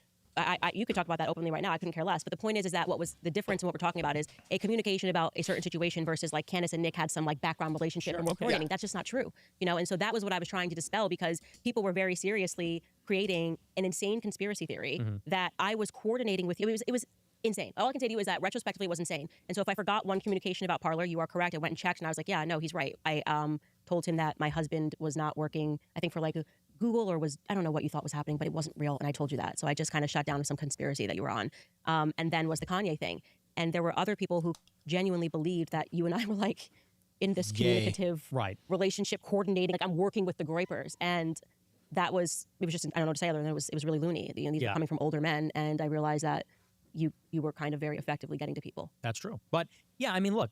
you could talk about that openly right now. I couldn't care less. But the point is that what was the difference in what we're talking about is a communication about a certain situation versus like Candace and Nick had some like background relationship and we're coordinating. That's just not true, you know. And so that was what I was trying to dispel, because people were very seriously creating an insane conspiracy theory that I was coordinating with you. It was insane. All I can say to you is that retrospectively it was insane. And so if I forgot one communication about Parler, you are correct. I went and checked and I was like, yeah, no, he's right. I told him that my husband was not working, I think for like Google, or I don't know what you thought was happening, but it wasn't real. And I told you that. So I just kind of shut down some conspiracy that you were on. And then was the Kanye thing. And there were other people who genuinely believed that you and I were like in this communicative relationship coordinating, like I'm working with the Groypers. And it was just, I don't know what to say other than it was really loony. You know, these were coming from older men. And I realized that you were kind of very effectively getting to people. That's true. But yeah, I mean, look,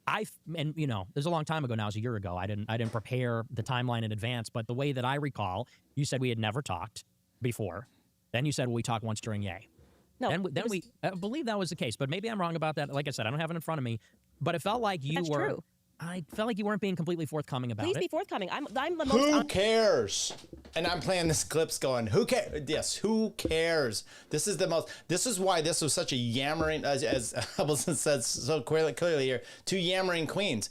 and you know, there's a long time ago now, it was a year ago. I didn't prepare the timeline in advance, but the way that I recall, you said we had never talked before. Then you said, well, we talked once during Yay. No, I believe that was the case, but maybe I'm wrong about that. Like I said, I don't have it in front of me, but it felt like you were. True. I felt like you weren't being completely forthcoming about Please it. be forthcoming. I'm the most. Who cares? And I'm playing this clips going, who cares? Yes, who cares? This is why this was such a yammering, as Hubbleson says so clearly here, two yammering queens.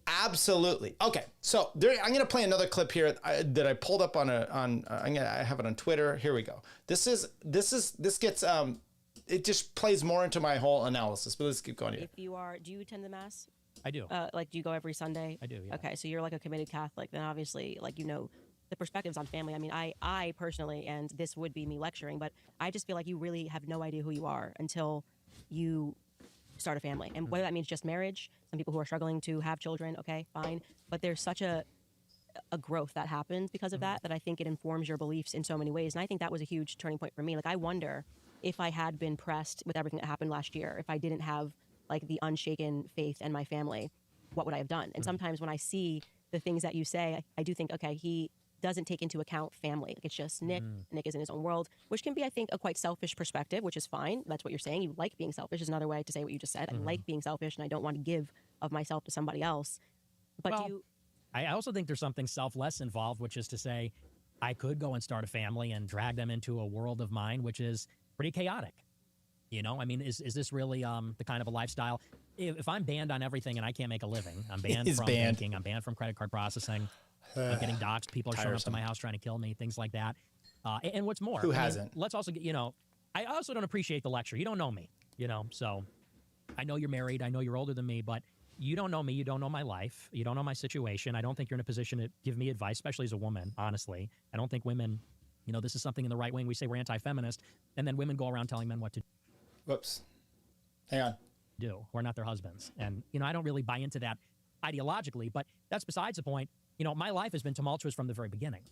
Absolutely. Okay, so I'm going to play another clip here that I pulled up I have it on Twitter. Here we go. This gets, it just plays more into my whole analysis, but let's keep going here. Do you attend the Mass? I do. Like, do you go every Sunday? I do, yeah. Okay, so you're like a committed Catholic. Then obviously, like, you know, the perspectives on family. I mean, I personally, and this would be me lecturing, but I just feel like you really have no idea who you are until you start a family. And whether that means just marriage, some people who are struggling to have children, okay, fine. But there's such a growth that happens because of that I think it informs your beliefs in so many ways. And I think that was a huge turning point for me. Like, I wonder if I had been pressed with everything that happened last year, if I didn't have like the unshaken faith and my family, what would I have done? And sometimes when I see the things that you say, I do think, okay, he doesn't take into account family. Like, it's just Nick. Nick is in his own world, which can be, I think, a quite selfish perspective, which is fine. That's what you're saying. You like being selfish is another way to say what you just said. I like being selfish and I don't want to give of myself to somebody else. But I also think there's something selfless involved, which is to say, I could go and start a family and drag them into a world of mine, which is pretty chaotic. You know, I mean, is this really the kind of a lifestyle? If I'm banned on everything and I can't make a living, I'm banned from banking, I'm banned from credit card processing, I'm getting doxxed, people are showing up to my house trying to kill me, things like that. And what's more, who hasn't? Let's also get, you know, I also don't appreciate the lecture. You don't know me, you know, so I know you're married, I know you're older than me, but you don't know me, you don't know my life, you don't know my situation. I don't think you're in a position to give me advice, especially as a woman, honestly. I don't think women, you know, this is something in the right wing, we say we're anti-feminist, and then women go around telling men what to do. Whoops. Hang on. We're not their husbands. And, you know, I don't really buy into that ideologically, but that's besides the point. You know, my life has been tumultuous from the very beginning.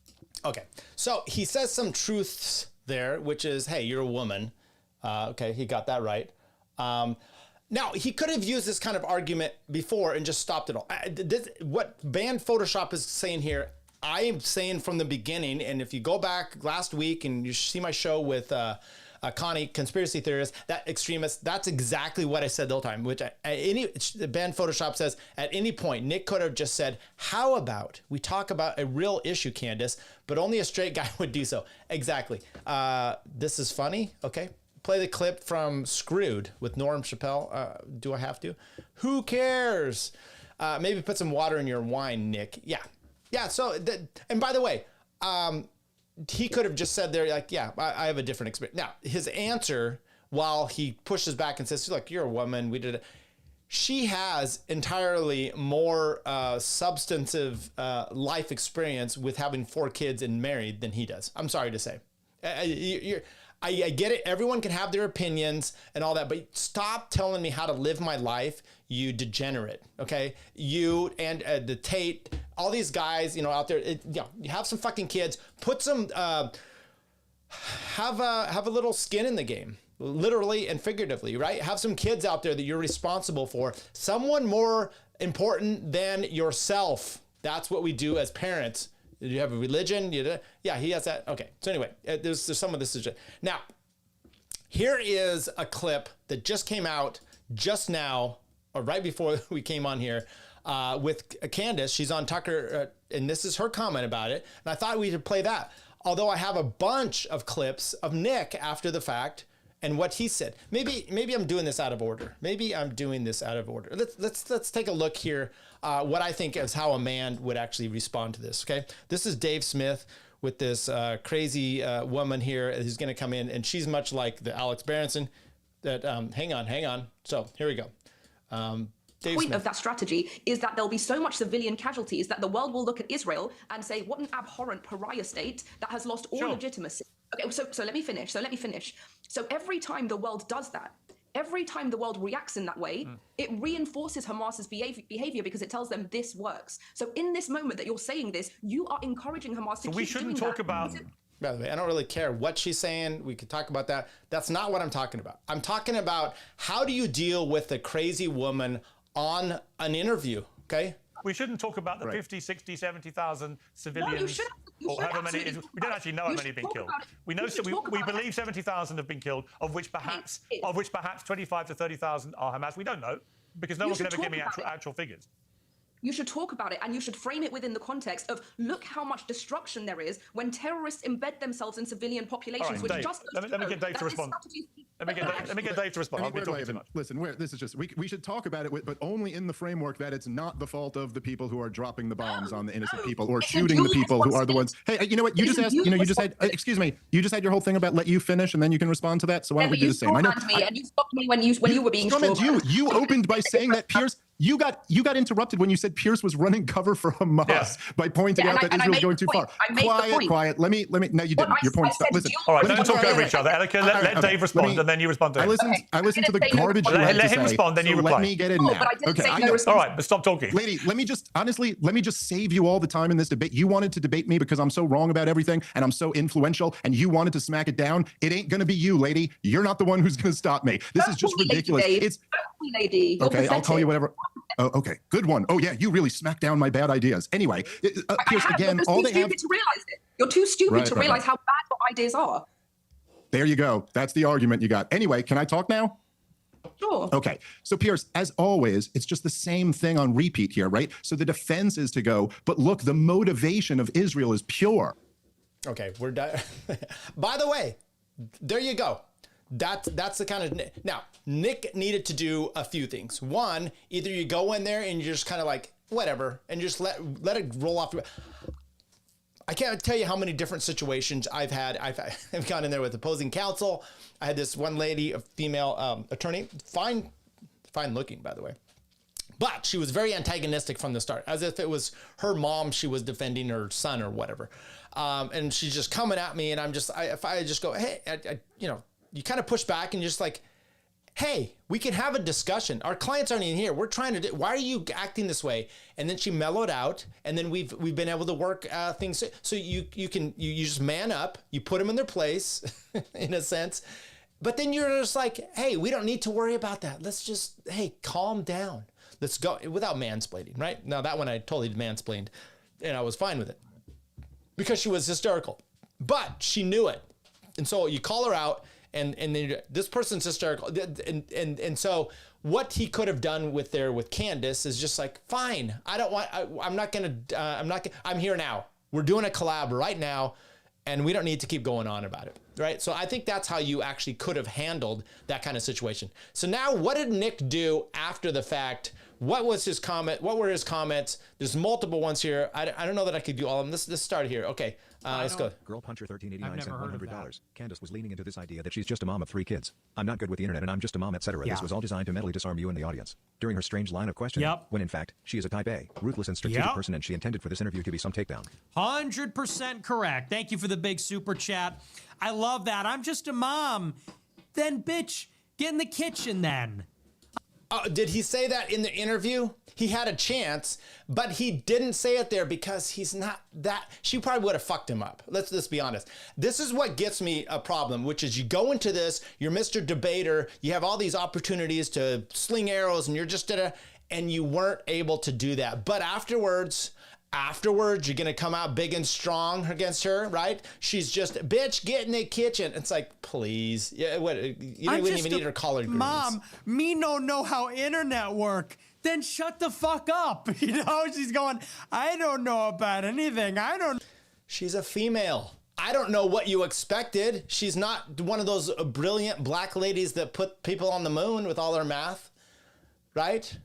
Okay. So he says some truths there, which is, hey, you're a woman. Okay, he got that right. Now, he could have used this kind of argument before and just stopped it all. What banned Photoshop is saying here, I am saying from the beginning, and if you go back last week and you see my show with Connie, conspiracy theorist, that extremist, that's exactly what I said the whole time, which the banned Photoshop says at any point, Nick could have just said, how about we talk about a real issue, Candace, but only a straight guy would do so. Exactly. This is funny. Okay. Play the clip from Screwed with Norm Chappelle. Do I have to? Who cares? Maybe put some water in your wine, Nick. Yeah. Yeah. So, and by the way, he could have just said there, like, yeah, I have a different experience. Now, his answer, while he pushes back and says, look, you're a woman, we did it. She has entirely more substantive life experience with having 4 kids and married than he does. I'm sorry to say. I get it. Everyone can have their opinions and all that, but stop telling me how to live my life, you degenerate. Okay, you and the Tate, all these guys, you know, out there. You have some fucking kids. Put some, have a little skin in the game, literally and figuratively, right? Have some kids out there that you're responsible for. Someone more important than yourself. That's what we do as parents. Do you have a religion? Yeah, he has that. Okay. So anyway, there's some of this. Now, here is a clip that just came out just now, or right before we came on here, with Candace. She's on Tucker, and this is her comment about it. And I thought we should play that. Although I have a bunch of clips of Nick after the fact and what he said. Maybe I'm doing this out of order. Let's take a look here. What I think is how a man would actually respond to this. Okay, this is Dave Smith with this crazy woman here who's going to come in, and she's much like the Alex Berenson. That hang on. So here we go. The point of that strategy is that there'll be so much civilian casualties that the world will look at Israel and say, what an abhorrent pariah state that has lost all legitimacy. Okay, so let me finish. So every time the world does that, every time the world reacts in that way, it reinforces Hamas's behavior because it tells them this works. So in this moment that you're saying this, you are encouraging Hamas to keep we shouldn't doing talk about... By the way, I don't really care what she's saying. We could talk about that. That's not what I'm talking about. I'm talking about how do you deal with a crazy woman on an interview, okay? We shouldn't talk about the 50, 60, 70,000 civilians, or however many. We don't actually know how many have been killed. We know we believe 70,000 have been killed, of which perhaps 25 to 30,000 are Hamas. We don't know because no one can ever give me actual figures. You should talk about it, and you should frame it within the context of look how much destruction there is when terrorists embed themselves in civilian populations. Right, Dave, let me get Dave to respond. Let me get Dave to respond. I'll be talking too much. Listen, this is just we should talk about it, but only in the framework that it's not the fault of the people who are dropping the bombs on the innocent people or shooting the people who are the ones. Hey, you know what? You just asked. You just had. Excuse me. You just had your whole thing about let you finish, and then you can respond to that. So why don't we do the same? I know. And you stopped me when you were being strawmanned. You opened by saying that Pierce. You got interrupted when you said Pierce was running cover for Hamas by pointing out that Israel was going too far. Quiet. Let me. No, you didn't. Your point. Listen. All right, don't talk over each other. Elika, let Dave respond, and then you respond to him. I listened to the garbage you had to say. Let him respond, then you reply. Let me get in now. Okay. All right, but stop talking. Lady, let me just save you all the time in this debate. You wanted to debate me because I'm so wrong about everything and I'm so influential, and you wanted to smack it down. It ain't going to be you, lady. You're not the one who's going to stop me. This is just ridiculous. It's lady. Okay, I'll call you whatever. Oh, okay, good one. Oh yeah, you really smacked down my bad ideas. Anyway, Pierce, again, all they have. To realize it. You're too stupid to realize how bad your ideas are. There you go. That's the argument you got. Anyway, can I talk now? Sure. Okay. So Pierce, as always, it's just the same thing on repeat here, right? So the defense is to go, but look, the motivation of Israel is pure. Okay, we're done. By the way, there you go. That's the kind of... Now, Nick needed to do a few things. One, either you go in there and you're just kind of like, whatever, and just let it roll off. I can't tell you how many different situations I've had. I've gone in there with opposing counsel. I had this one lady, a female attorney, fine looking, by the way. But she was very antagonistic from the start, as if it was her mom she was defending, her son or whatever. And she's just coming at me, and if I just go, hey, you kind of push back and you're just like, hey, we can have a discussion. Our clients aren't even here. We're trying to why are you acting this way? And then she mellowed out, and then we've been able to work things. So you just man up, you put them in their place in a sense, but then you're just like, hey, we don't need to worry about that. Let's just, hey, calm down. Let's go without mansplaining, right? Now that one I totally mansplained, and I was fine with it because she was hysterical, but she knew it. And so you call her out, and then this person's hysterical, and so what he could have done with Candace is just like, fine, I'm here now. We're doing a collab right now, and we don't need to keep going on about it, right? So I think that's how you actually could have handled that kind of situation. So now, what did Nick do after the fact? What was his comment? What were his comments? There's multiple ones here. I don't know that I could do all of them. Let's start here. Okay, let's go. Girl Puncher 1389 sent $100. Candace was leaning into this idea that she's just a mom of 3 kids. I'm not good with the internet and I'm just a mom, etc. Yeah. This was all designed to mentally disarm you in the audience. During her strange line of questioning, when in fact, she is a type A, ruthless and strategic person, and she intended for this interview to be some takedown. 100% correct. Thank you for the big super chat. I love that. I'm just a mom. Then, bitch, get in the kitchen then. Did he say that in the interview? He had a chance, but he didn't say it there because he's not that. She probably would have fucked him up. Let's be honest. This is what gets me a problem, which is you go into this, you're Mr. Debater, you have all these opportunities to sling arrows, and you're just and you weren't able to do that. But afterwards, you're gonna come out big and strong against her, right? She's just, bitch, get in the kitchen. It's like, please, yeah, what? You wouldn't even need her collard greens. Mom, me no know how internet work. Then shut the fuck up. You know, she's going, I don't know about anything. I don't. She's a female. I don't know what you expected. She's not one of those brilliant black ladies that put people on the moon with all their math, right?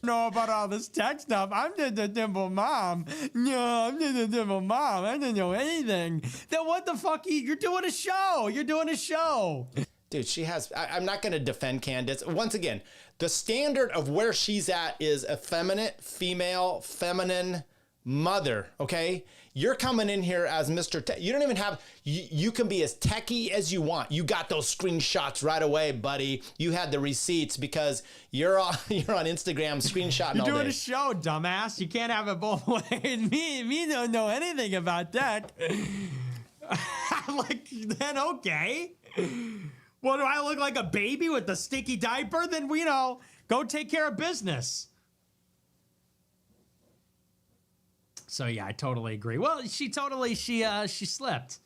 Know about all this tech stuff. I'm just a simple mom. No, I'm just a simple mom. I didn't know anything. Then what the fuck? You're doing a show. You're doing a show. Dude, she has, I'm not going to defend Candace. Once again, the standard of where she's at is effeminate, female, feminine mother, okay? You're coming in here as Mr. Tech. You don't even have, you can be as techie as you want. You got those screenshots right away, buddy. You had the receipts because you're on Instagram screenshotting You're all day. doing a show, dumbass. You can't have it both ways. Me don't know anything about that. I'm like, then okay. What, do I look like a baby with a sticky diaper? Then, you know, go take care of business. So yeah, I totally agree. Well, she slipped.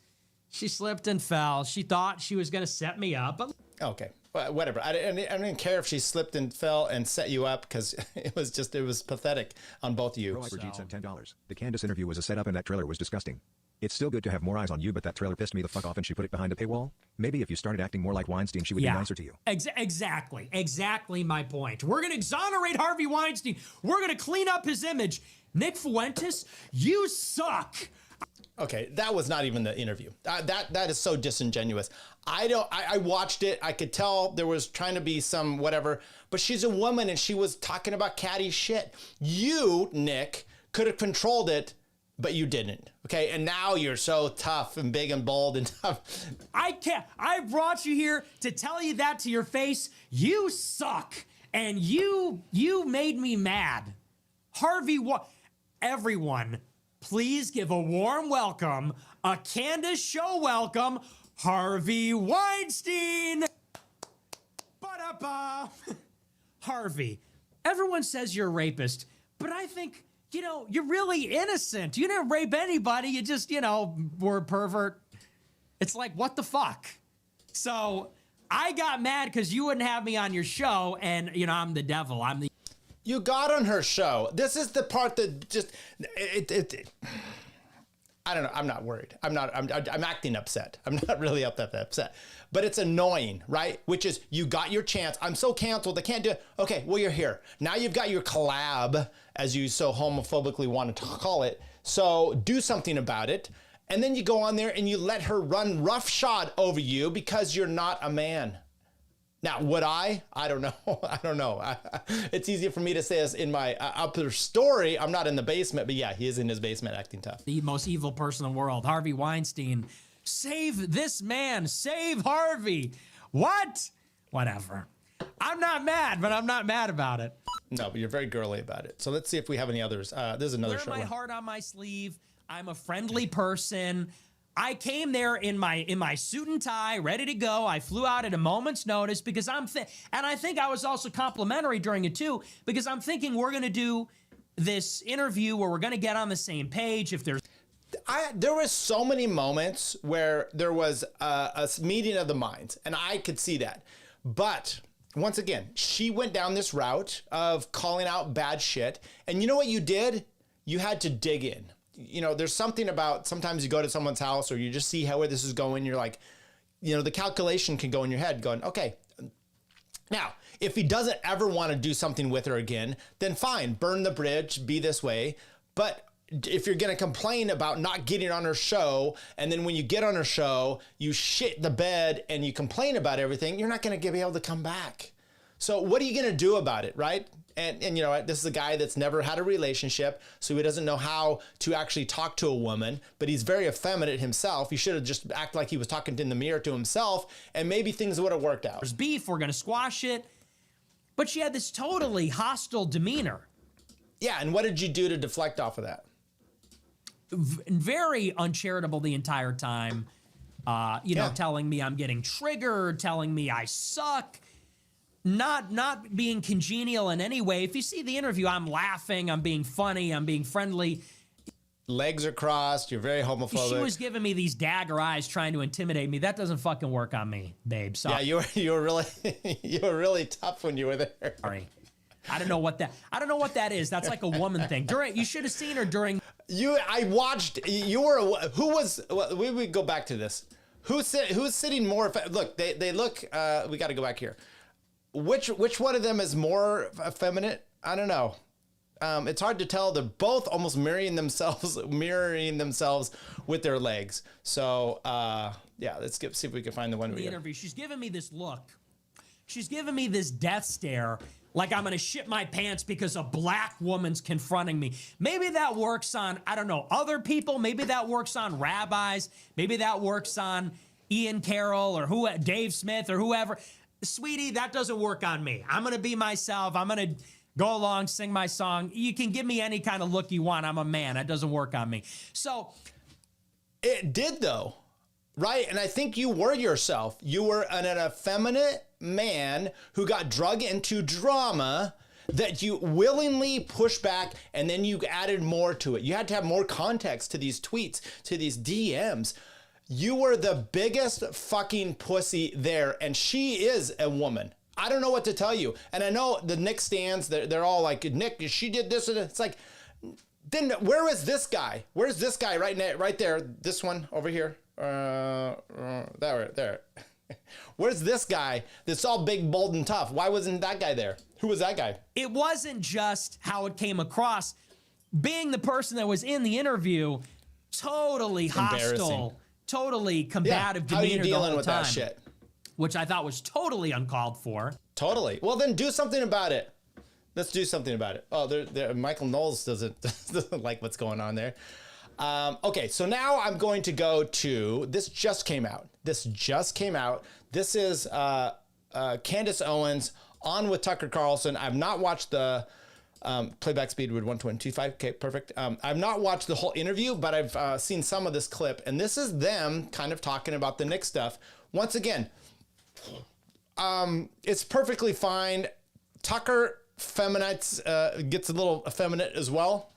She slipped and fell. She thought she was gonna set me up. But okay, well, whatever. I didn't care if she slipped and fell and set you up because it was pathetic on both of you. Brigitte sent $10. The Candace interview was a setup and that trailer was disgusting. It's still good to have more eyes on you, but that trailer pissed me the fuck off and she put it behind a paywall. Maybe if you started acting more like Weinstein, she would be nicer to you. Exactly my point. We're gonna exonerate Harvey Weinstein. We're gonna clean up his image. Nick Fuentes, you suck. Okay, that was not even the interview. That is so disingenuous. I watched it. I could tell there was trying to be some whatever, but she's a woman and she was talking about catty shit. You, Nick, could have controlled it, but you didn't. Okay, and now you're so tough and big and bold and tough. I can't. I brought you here to tell you that to your face. You suck, and you made me mad. Harvey, everyone, please give a warm welcome, a Candace show welcome, Harvey Weinstein. Ba-da-ba. Harvey, everyone says you're a rapist, but I think, you know, you're really innocent. You didn't rape anybody. You just, you know, were a pervert. It's like, what the fuck? So I got mad because you wouldn't have me on your show, and, you know, I'm the devil. You got on her show. This is the part that just, I don't know. I'm not worried. I'm acting upset. I'm not really upset, but it's annoying, right? Which is, you got your chance. I'm so canceled. I can't do it. Okay, well, you're here. Now you've got your collab, as you so homophobically want to call it. So do something about it. And then you go on there and you let her run roughshod over you because you're not a man. Now, would I? I don't know. I don't know. It's easier for me to say this in my upper story. I'm not in the basement, but yeah, he is in his basement acting tough. The most evil person in the world, Harvey Weinstein. Save this man. Save Harvey. What? Whatever. I'm not mad, but I'm not mad about it. No, but you're very girly about it. So let's see if we have any others. This is another Wear show. my heart on my sleeve. I'm a friendly person. I came there in my suit and tie, ready to go. I flew out at a moment's notice because and I think I was also complimentary during it too, because I'm thinking we're going to do this interview where we're going to get on the same page. If there was so many moments where there was a meeting of the minds, and I could see that. But once again, she went down this route of calling out bad shit. And you know what you did? You had to dig in. You know, there's something about sometimes you go to someone's house or you just see where this is going. You're like, you know, the calculation can go in your head going, okay, now, if he doesn't ever want to do something with her again, then fine, burn the bridge, be this way. But if you're going to complain about not getting on her show, and then when you get on her show, you shit the bed and you complain about everything, you're not going to be able to come back. So what are you going to do about it, right? And you know, this is a guy that's never had a relationship, so he doesn't know how to actually talk to a woman, but he's very effeminate himself. He should have just acted like he was talking in the mirror to himself, and maybe things would have worked out. There's beef, we're going to squash it. But she had this totally hostile demeanor. Yeah, and what did you do to deflect off of that? Very uncharitable the entire time. You know, telling me I'm getting triggered, telling me I suck. Not being congenial in any way. If you see the interview, I'm laughing, I'm being funny, I'm being friendly. Legs are crossed, you're very homophobic. She was giving me these dagger eyes trying to intimidate me. That doesn't fucking work on me, babe. Sorry. Yeah, you were really you were really tough when you were there. Sorry. I don't know what that is. That's like a woman thing. You should have seen her during. I watched. You were. Who was? We go back to this. Who's sitting more? Look, they look. We got to go back here. Which one of them is more effeminate? I don't know. It's hard to tell. They're both almost mirroring themselves with their legs. So yeah, let's see if we can find the one. The interview. She's giving me this look. She's giving me this death stare. Like I'm gonna shit my pants because a black woman's confronting me. Maybe that works on, I don't know, other people. Maybe that works on rabbis. Maybe that works on Ian Carroll or Dave Smith or whoever. Sweetie, that doesn't work on me. I'm gonna be myself. I'm gonna go along, sing my song. You can give me any kind of look you want. I'm a man. That doesn't work on me. So it did though, right? And I think you were yourself. You were an effeminate man who got drug into drama that you willingly pushed back, and then you added more to it. You had to have more context to these tweets, to these DMs. You were the biggest fucking pussy there, and she is a woman. I don't know what to tell you. And I know the Nick stands, they're all like, Nick, she did this, and it's like, then where is this guy? Where's this guy right there? This one over here. There. Where's this guy that's all big, bold, and tough? Why wasn't that guy there? Who was that guy? It wasn't just how it came across. Being the person that was in the interview, totally hostile, totally combative demeanor. How are you dealing with time, that shit? Which I thought was totally uncalled for. Totally. Well, then do something about it. Let's do something about it. Oh, Michael Knowles doesn't like what's going on there. Okay, so now I'm going to go to, this just came out. This is Candace Owens on with Tucker Carlson. I've not watched the playback speed with 1.25. Okay, perfect. I've not watched the whole interview, but I've seen some of this clip. And this is them kind of talking about the Nick stuff. Once again, it's perfectly fine. Tucker gets a little effeminate as well.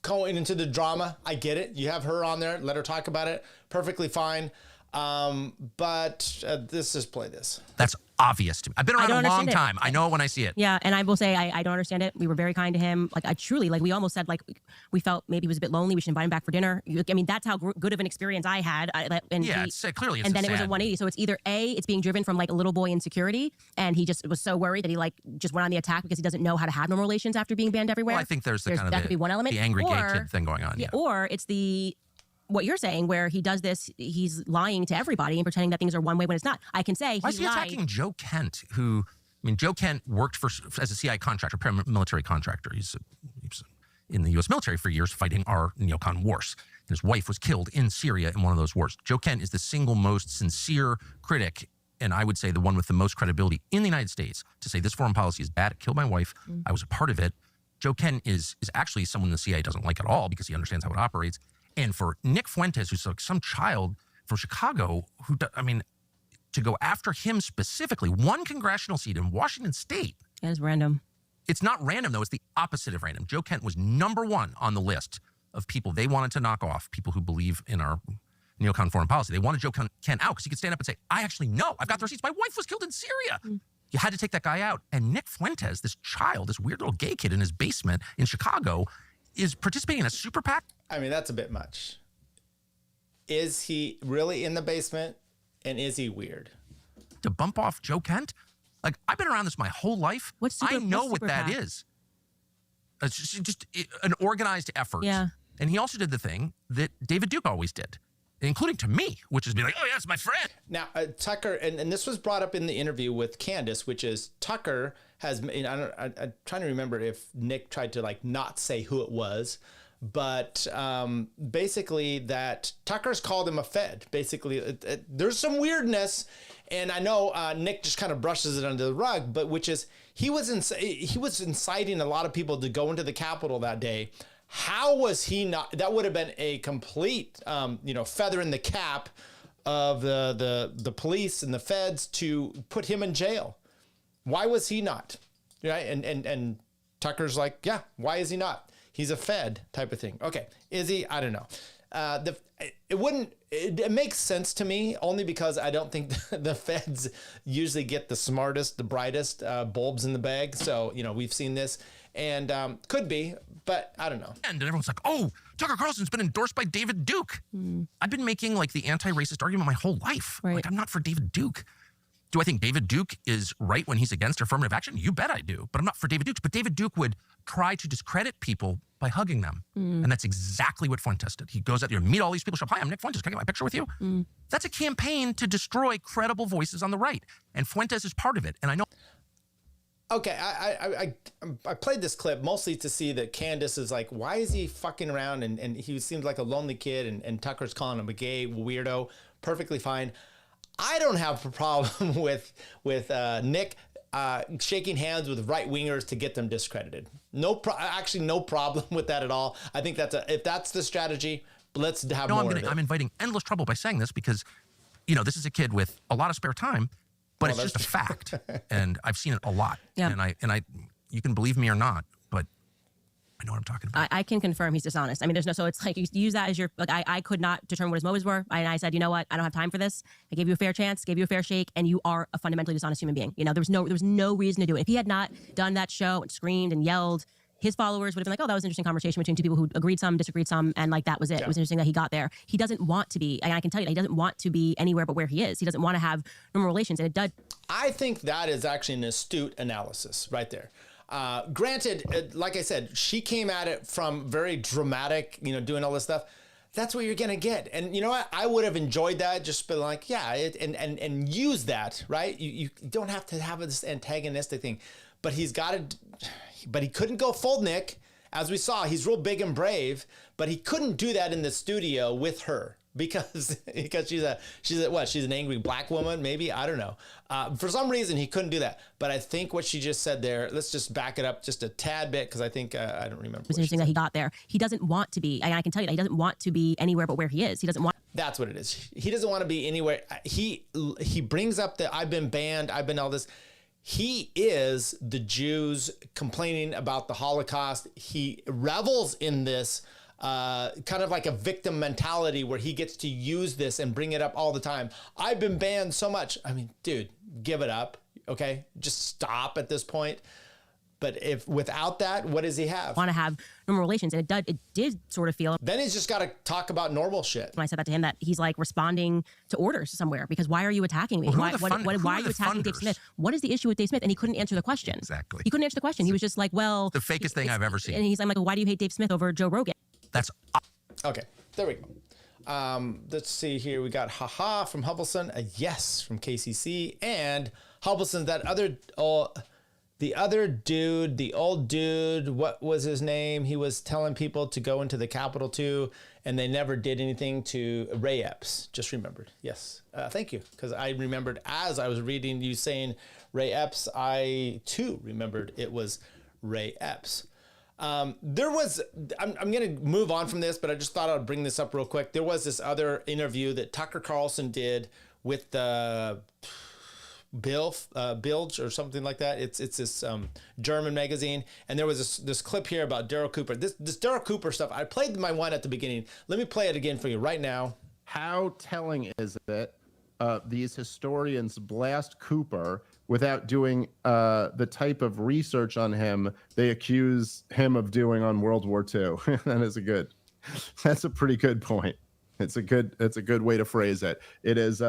Going into the drama, I get it. You have her on there, let her talk about it. Perfectly fine. But let's just play this. That's obvious to me. I've been around a long time. I know it when I see it. Yeah, and I will say I don't understand it. We were very kind to him. Like I truly, like we almost said, like we felt maybe he was a bit lonely. We should invite him back for dinner. I mean, that's how good of an experience I had. And yeah, clearly it's and then sad. It was a 180. So it's either A, it's being driven from like a little boy insecurity, and he just was so worried that he like just went on the attack because he doesn't know how to have normal relations after being banned everywhere. Well, I think there's kind of that could be one element. The angry gay kid thing going on. Yeah, or it's what you're saying, where he does this, he's lying to everybody and pretending that things are one way when it's not. I can say Why is he attacking Joe Kent, who, I mean, Joe Kent worked as a CIA contractor, paramilitary contractor. He's in the U.S. military for years fighting our neocon wars. His wife was killed in Syria in one of those wars. Joe Kent is the single most sincere critic, and I would say the one with the most credibility in the United States to say this foreign policy is bad. It killed my wife. I was a part of it. Joe Kent is actually someone the CIA doesn't like at all because he understands how it operates. And for Nick Fuentes, who's like some child from Chicago, to go after him specifically, one congressional seat in Washington State. That is random. It's not random, though. It's the opposite of random. Joe Kent was #1 on the list of people they wanted to knock off, people who believe in our neocon foreign policy. They wanted Joe Kent out because he could stand up and say, I actually know. I've got the receipts. My wife was killed in Syria. You had to take that guy out. And Nick Fuentes, this child, this weird little gay kid in his basement in Chicago, is participating in a super PAC. I mean, that's a bit much. Is he really in the basement? And is he weird? To bump off Joe Kent? Like, I've been around this my whole life. I know what that is. It's just an organized effort. Yeah. And he also did the thing that David Duke always did, including to me, which is be like, oh, yeah, it's my friend. Now, Tucker, and this was brought up in the interview with Candace, which is Tucker has, I'm trying to remember if Nick tried to like not say who it was, but basically that Tucker's called him a Fed. Basically, there's some weirdness, and I know Nick just kind of brushes it under the rug, but which is he was inciting a lot of people to go into the Capitol that day. How was he not? That would have been a complete, feather in the cap of the police and the feds to put him in jail. Why was he not? Right? And Tucker's like, yeah, why is he not? He's a Fed type of thing. Okay, is he? I don't know. It makes sense to me only because I don't think the feds usually get the smartest, the brightest bulbs in the bag. So, you know, we've seen this, and could be, but I don't know. And everyone's like, oh, Tucker Carlson's been endorsed by David Duke. I've been making like the anti-racist argument my whole life. Like, I'm not for David Duke. Do I think David Duke is right when he's against affirmative action? You bet I do, but I'm not for David Duke. But David Duke would try to discredit people by hugging them. And that's exactly what Fuentes did. He goes out there, meet all these people, show up, hi, I'm Nick Fuentes, can I get my picture with you? That's a campaign to destroy credible voices on the right. And Fuentes is part of it. And I know. Okay, I played this clip mostly to see that Candace is like, why is he fucking around? And he seems like a lonely kid, and Tucker's calling him a gay weirdo. Perfectly fine. I don't have a problem with Nick shaking hands with right-wingers to get them discredited. Actually, no problem with that at all. I think if that's the strategy, let's have more of it. I'm inviting endless trouble by saying this because, you know, this is a kid with a lot of spare time, but it's just a fact, and I've seen it a lot. Yeah. And I, you can believe me or not, but I know what I'm talking about. I can confirm he's dishonest. I mean, so it's like you use that as your, like, I could not determine what his motives were. And I said, you know what? I don't have time for this. I gave you a fair chance, gave you a fair shake, and you are a fundamentally dishonest human being. You know, there was no reason to do it. If he had not done that show and screamed and yelled, his followers would have been like, oh, that was an interesting conversation between two people who agreed some, disagreed some, and like that was it. Yeah. It was interesting that he got there. He doesn't want to be, and I can tell you that he doesn't want to be anywhere but where he is. He doesn't want to have normal relations, and it does. I think that is actually an astute analysis right there. Granted, like I said, she came at it from very dramatic, you know, doing all this stuff. That's what you're going to get. And you know what? I would have enjoyed that, just been like, yeah, and use that, right? You don't have to have this antagonistic thing, but he's got to, but he couldn't go full Nick. As we saw, he's real big and brave, but he couldn't do that in the studio with her. Because she's an angry black woman, maybe, I don't know. For some reason he couldn't do that. But I think what she just said there, let's just back it up just a tad bit, because I think I don't remember. It was interesting that he got there. He doesn't want to be, and I can tell you that he doesn't want to be anywhere but where he is. He doesn't want. That's what it is. He doesn't want to be anywhere. He brings up that I've been banned, I've been all this. He is the Jews complaining about the Holocaust. He revels in this. Kind of like a victim mentality where he gets to use this and bring it up all the time. I've been banned so much. I mean, dude, give it up. Okay. Just stop at this point. But if without that, what does he have? Want to have normal relations. And it did sort of feel. Then he's just got to talk about normal shit. When I said that to him, that he's like responding to orders somewhere because why are you attacking me? Well, why are you attacking Dave Smith? What is the issue with Dave Smith? And he couldn't answer the question. Exactly. He couldn't answer the question. He was just like, well. The fakest thing I've ever seen. And he's like, why do you hate Dave Smith over Joe Rogan? That's okay. There we go. Let's see here. We got haha from Hubbleson, a yes from KCC, and Hubbleson. That other, the other dude, the old dude. What was his name? He was telling people to go into the Capitol too, and they never did anything to Ray Epps. Just remembered. Yes. Thank you, because I remembered as I was reading you saying Ray Epps. I too remembered it was Ray Epps. There was, I'm going to move on from this, but I just thought I'd bring this up real quick. There was this other interview that Tucker Carlson did with Bilge or something like that. It's this German magazine. And there was this clip here about Daryl Cooper. This Daryl Cooper stuff, I played my one at the beginning. Let me play it again for you right now. How telling is it these historians blast Cooper without doing the type of research on him they accuse him of doing on World War II. That's a pretty good point. It's a good way to phrase it. It is,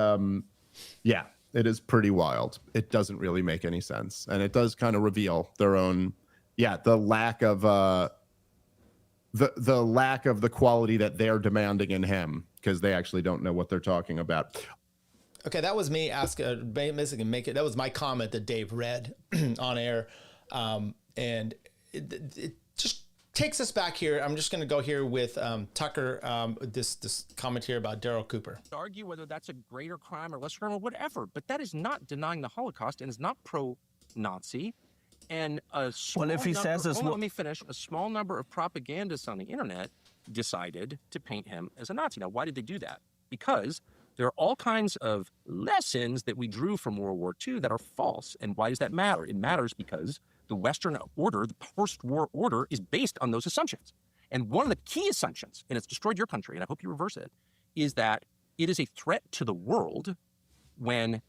yeah, it is pretty wild. It doesn't really make any sense. And it does kind of reveal their own, the lack of, the lack of the quality that they're demanding in him, because they actually don't know what they're talking about. Okay, that was me basically that was my comment that Dave read on air. And it just takes us back here. I'm just going to go here with Tucker, this comment here about Daryl Cooper. Argue whether that's a greater crime or lesser crime or whatever, but that is not denying the Holocaust and is not pro-Nazi. And a small if he says this, let me finish. A small number of propagandists on the internet decided to paint him as a Nazi. Now, why did they do that? Because there are all kinds of lessons that we drew from World War II that are false. And why does that matter? It matters because the Western order, the post-war order, is based on those assumptions. And one of the key assumptions, and it's destroyed your country, and I hope you reverse it, is that it is a threat to the world when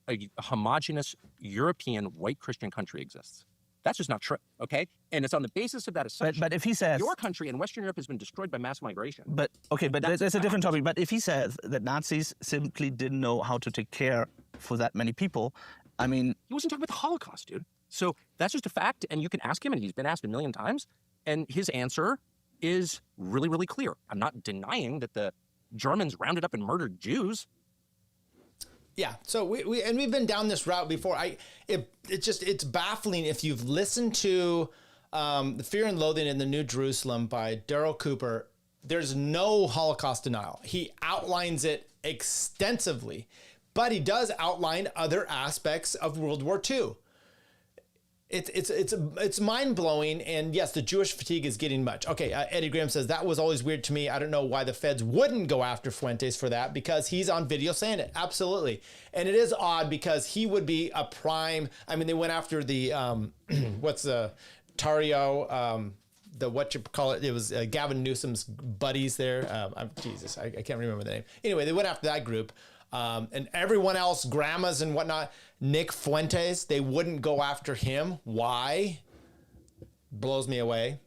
a homogenous European white Christian country exists. That's just not true, okay? And it's on the basis of that assumption. But if he says... Your country and Western Europe has been destroyed by mass migration. But, okay, but there's a different topic. But if he says that Nazis simply didn't know how to take care for that many people, I mean... He wasn't talking about the Holocaust, dude. So that's just a fact, and you can ask him, and he's been asked a million times, and his answer is really, really clear. I'm not denying that the Germans rounded up and murdered Jews. Yeah, so we've been down this route before. It's baffling if you've listened to The Fear and Loathing in the New Jerusalem by Daryl Cooper. There's no Holocaust denial. He outlines it extensively, but he does outline other aspects of World War II. It's mind-blowing, and yes, the Jewish fatigue is getting much. Okay, Eddie Graham says, that was always weird to me. I don't know why the feds wouldn't go after Fuentes for that, because he's on video saying it. Absolutely. And it is odd because he would be a prime. I mean, they went after the, what's the, Tario, it was Gavin Newsom's buddies there. Jesus, I can't remember the name. Anyway, they went after that group. And everyone else, grandmas and whatnot, Nick Fuentes, they wouldn't go after him. Why? Blows me away.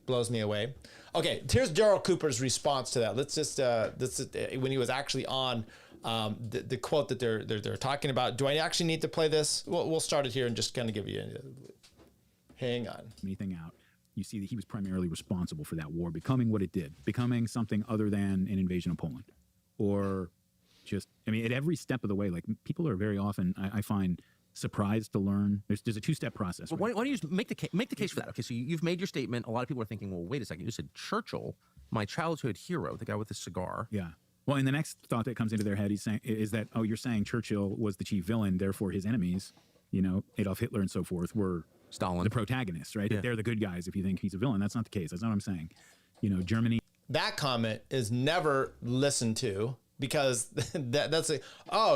Okay, here's Daryl Cooper's response to that. Let's just, this is when he was actually on the quote that they're talking about. Do I actually need to play this? We'll start it here and just kind of give you hang on. Anything out. You see that he was primarily responsible for that war becoming what it did, becoming something other than an invasion of Poland, or just, I mean, at every step of the way, like people are very often, I find, surprised to learn. There's a two-step process. Well, right? why don't you just make the case for that? Okay, so you've made your statement. A lot of people are thinking, well, wait a second. You said Churchill, my childhood hero, the guy with the cigar. Yeah. Well, and the next thought that comes into their head is that, oh, you're saying Churchill was the chief villain, therefore his enemies, Adolf Hitler and so forth, were Stalin, the protagonists, right? Yeah. They're the good guys if you think he's a villain. That's not the case. That's not what I'm saying. Germany. That comment is never listened to. Because that's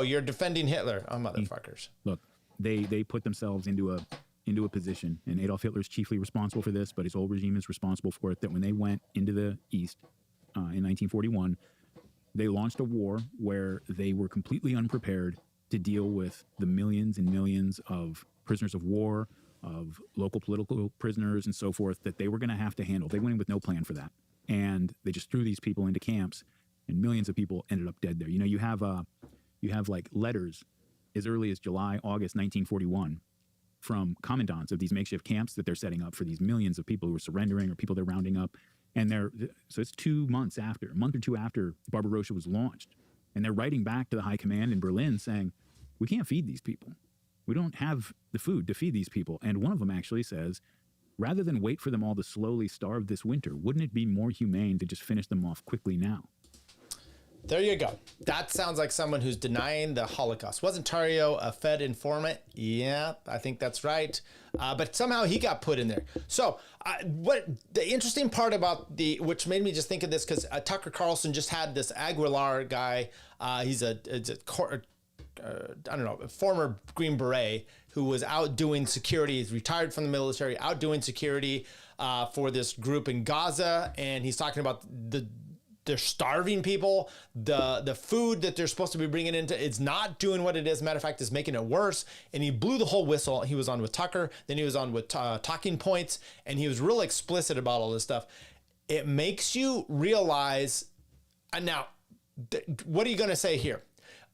you're defending Hitler. Oh, motherfuckers. Look, they put themselves into a position, and Adolf Hitler is chiefly responsible for this, but his whole regime is responsible for it, that when they went into the East in 1941, they launched a war where they were completely unprepared to deal with the millions and millions of prisoners of war, of local political prisoners and so forth, that they were going to have to handle. They went in with no plan for that. And they just threw these people into camps, and millions of people ended up dead there. You have like letters as early as July, August 1941 from commandants of these makeshift camps that they're setting up for these millions of people who are surrendering or people they're rounding up. And so it's 2 months after, a month or two after Barbarossa was launched. And they're writing back to the high command in Berlin saying, we can't feed these people. We don't have the food to feed these people. And one of them actually says, rather than wait for them all to slowly starve this winter, wouldn't it be more humane to just finish them off quickly now? There you go. That sounds like someone who's denying the Holocaust. Wasn't Tario a Fed informant? Yeah, I think that's right. But somehow he got put in there. So what the interesting part about which made me just think of this, because Tucker Carlson just had this Aguilar guy. He's a former Green Beret who was out doing security. He's retired from the military, out doing security for this group in Gaza. And he's talking about they're starving people. The food that they're supposed to be bringing into, it's not doing what it is. Matter of fact, it's making it worse. And he blew the whole whistle. He was on with Tucker. Then he was on with Talking Points. And he was real explicit about all this stuff. It makes you realize, and now, what are you going to say here?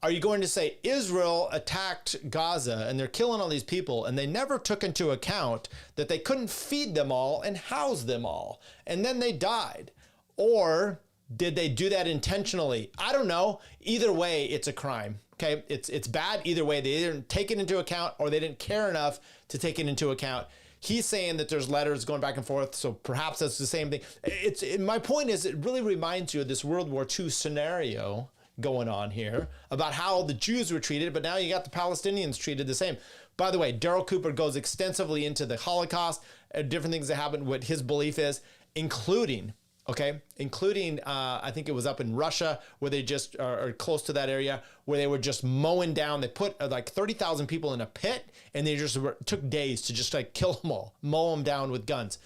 Are you going to say Israel attacked Gaza and they're killing all these people and they never took into account that they couldn't feed them all and house them all, and then they died? Or did they do that intentionally? I don't know. Either way, it's a crime. Okay, it's bad either way. They didn't take it into account, or they didn't care enough to take it into account. He's saying that there's letters going back and forth, so perhaps that's the same thing. My point is, it really reminds you of this World War II scenario going on here about how the Jews were treated, but now you got the Palestinians treated the same. By the way, Daryl Cooper goes extensively into the Holocaust, different things that happened, what his belief is, including I think it was up in Russia where they just are close to that area where they were just mowing down. They put like 30,000 people in a pit, and they just took days to just like kill them all, mow them down with guns.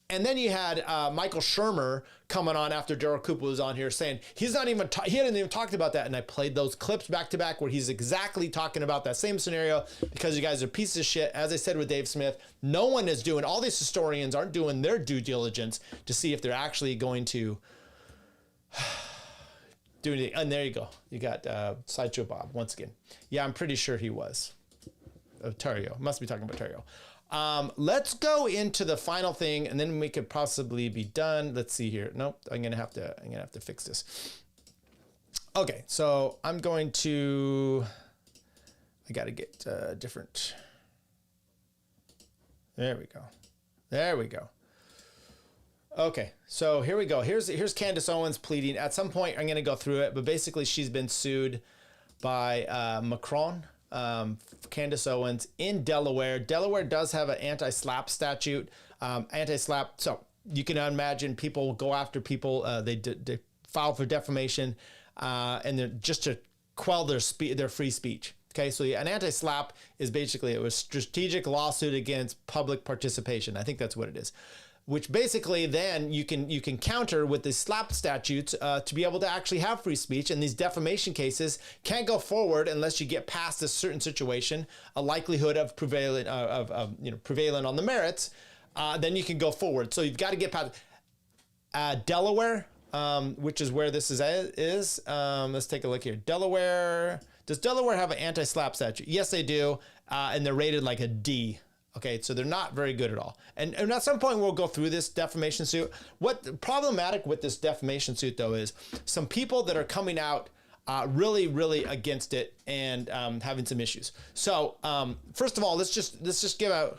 And then you had Michael Shermer coming on after Daryl Cooper was on here saying he hadn't even talked about that. And I played those clips back to back where he's exactly talking about that same scenario because you guys are pieces of shit. As I said with Dave Smith, no one is doing, all these historians aren't doing their due diligence to see if they're actually going to do anything. And there you go. You got Sideshow Bob once again. Yeah, I'm pretty sure he was. Terrio. Must be talking about Terrio. Let's go into the final thing, and then we could possibly be done. Let's see here. Nope, I'm gonna have to fix this. Okay, so I'm going to. I gotta get different. There we go. There we go. Okay, so here we go. Here's Candace Owens pleading. At some point, I'm gonna go through it, but basically, she's been sued by Macron. Candace Owens in Delaware. Delaware does have an anti-slap statute. Anti-slap, so you can imagine people go after people. They file for defamation, and they're just to quell their free speech. Okay, so an anti-slap is basically a strategic lawsuit against public participation. I think that's what it is. Which basically then you can counter with the slap statutes to be able to actually have free speech. And these defamation cases can't go forward unless you get past a certain situation, a likelihood of prevailing on the merits. Then you can go forward. So you've got to get past Delaware, which is where this is. Let's take a look here. Delaware. Does Delaware have an anti-slap statute? Yes, they do, and they're rated like a D. Okay, so they're not very good at all. And at some point we'll go through this defamation suit. What problematic with this defamation suit though is some people that are coming out really, really against it and having some issues. So first of all, let's just give a